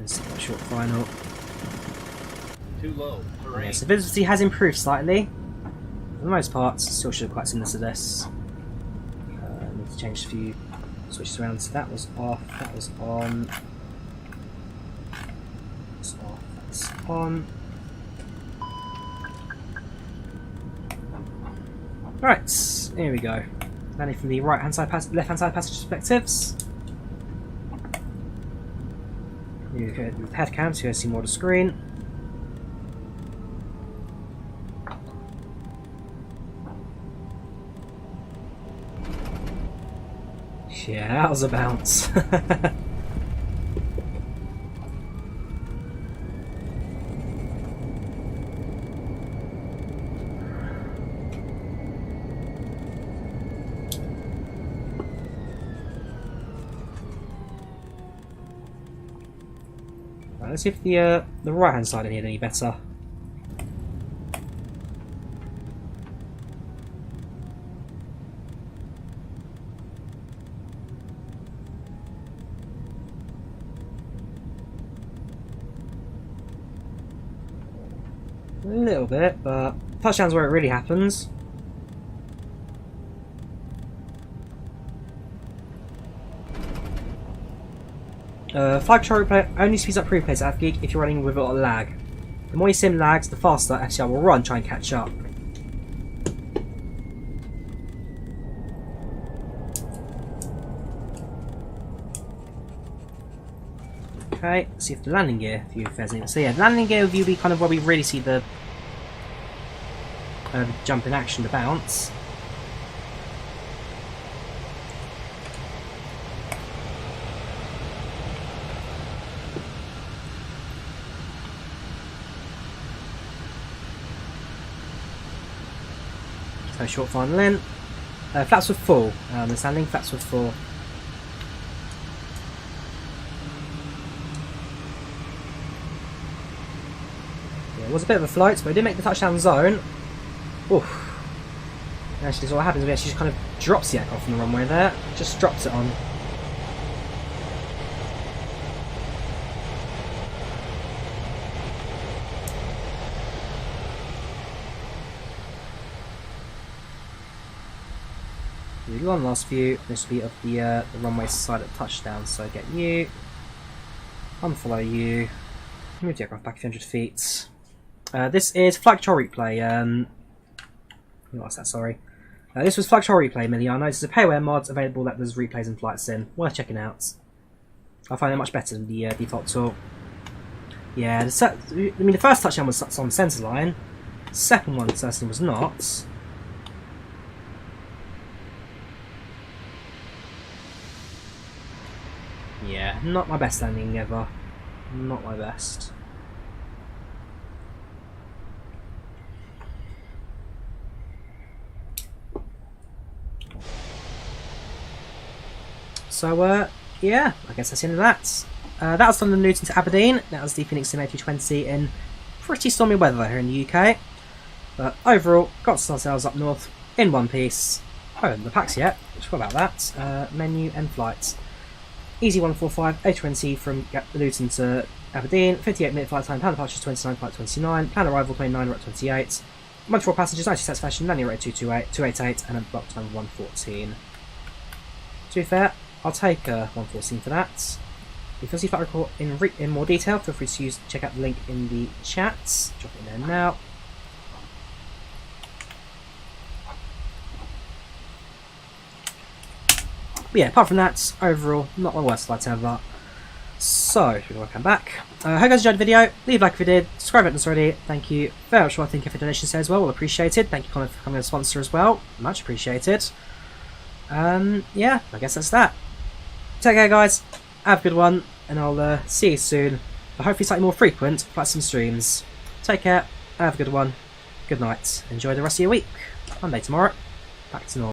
Let's see short final. Too low. Yeah, so visibility has improved slightly. For the most part, still should have quite similar to this. Need to change a few switches around. So that was off, that was on. That's off, that's on. Right, here we go. Landing from the right hand side, left hand side passenger perspectives. You go with head cam so you see more of the screen. Yeah, that was a bounce. Right, let's see if the right hand side in here any better. A little bit, but touchdown's where it really happens. FlightControlReplay only speeds up replays at FGeek if you're running with a lot of lag. The more your sim lags, the faster FCR will run, try and catch up. Okay, let's see if the landing gear view fares in. So yeah, the landing gear view will be kind of where we really see the jump in action, the bounce. So short final in. Flaps were full. The landing flaps were full. It was a bit of a float, but it did make the touchdown zone. Oof. And actually, so what happens is we actually just kind of drops the aircraft from the runway there. Just drops it on. One last view. This will be of the runway side at touchdown. So get you, unfollow you, move the aircraft back a few hundred feet. This is FlightControlReplay. What's that? Sorry. This was FlightControlReplay Miliano. This is a payware mod available that does replays in Flight Sim. Worth checking out. I find it much better than the default tool. Yeah, the first touchdown was on centre line. The second one certainly was not. Yeah, not my best landing ever. Not my best. So, yeah, I guess that's the end of that. That was London Luton to Aberdeen. That was the Fenix Sim A320 in pretty stormy weather here in the UK. But overall, got ourselves up north in one piece. Oh, the packs yet. Forgot about that. Menu and flights. Easy 145 A20 from Luton to Aberdeen. 58-minute flight time. Plan departure 29, flight 29. Plan arrival 29, route 28. 94 passengers, 90 satisfaction. Landing rate 288, and a block time of 114. To be fair, I'll take 114 for that. If you want to see flight record in more detail, feel free to check out the link in the chat. Drop it in there now. But yeah, apart from that, overall, not my worst flight ever. So, if you want to come back. I hope you guys enjoyed the video. Leave a like if you did. Subscribe if you haven't already. Thank you very much for watching. If your donations there as well, well appreciated. Thank you, Connor, for becoming a sponsor as well. Much appreciated. Yeah, I guess that's that. Take care, guys. Have a good one, and I'll see you soon. But hopefully slightly more frequent, like some streams. Take care. Have a good one. Good night. Enjoy the rest of your week. Monday tomorrow. Back to normal.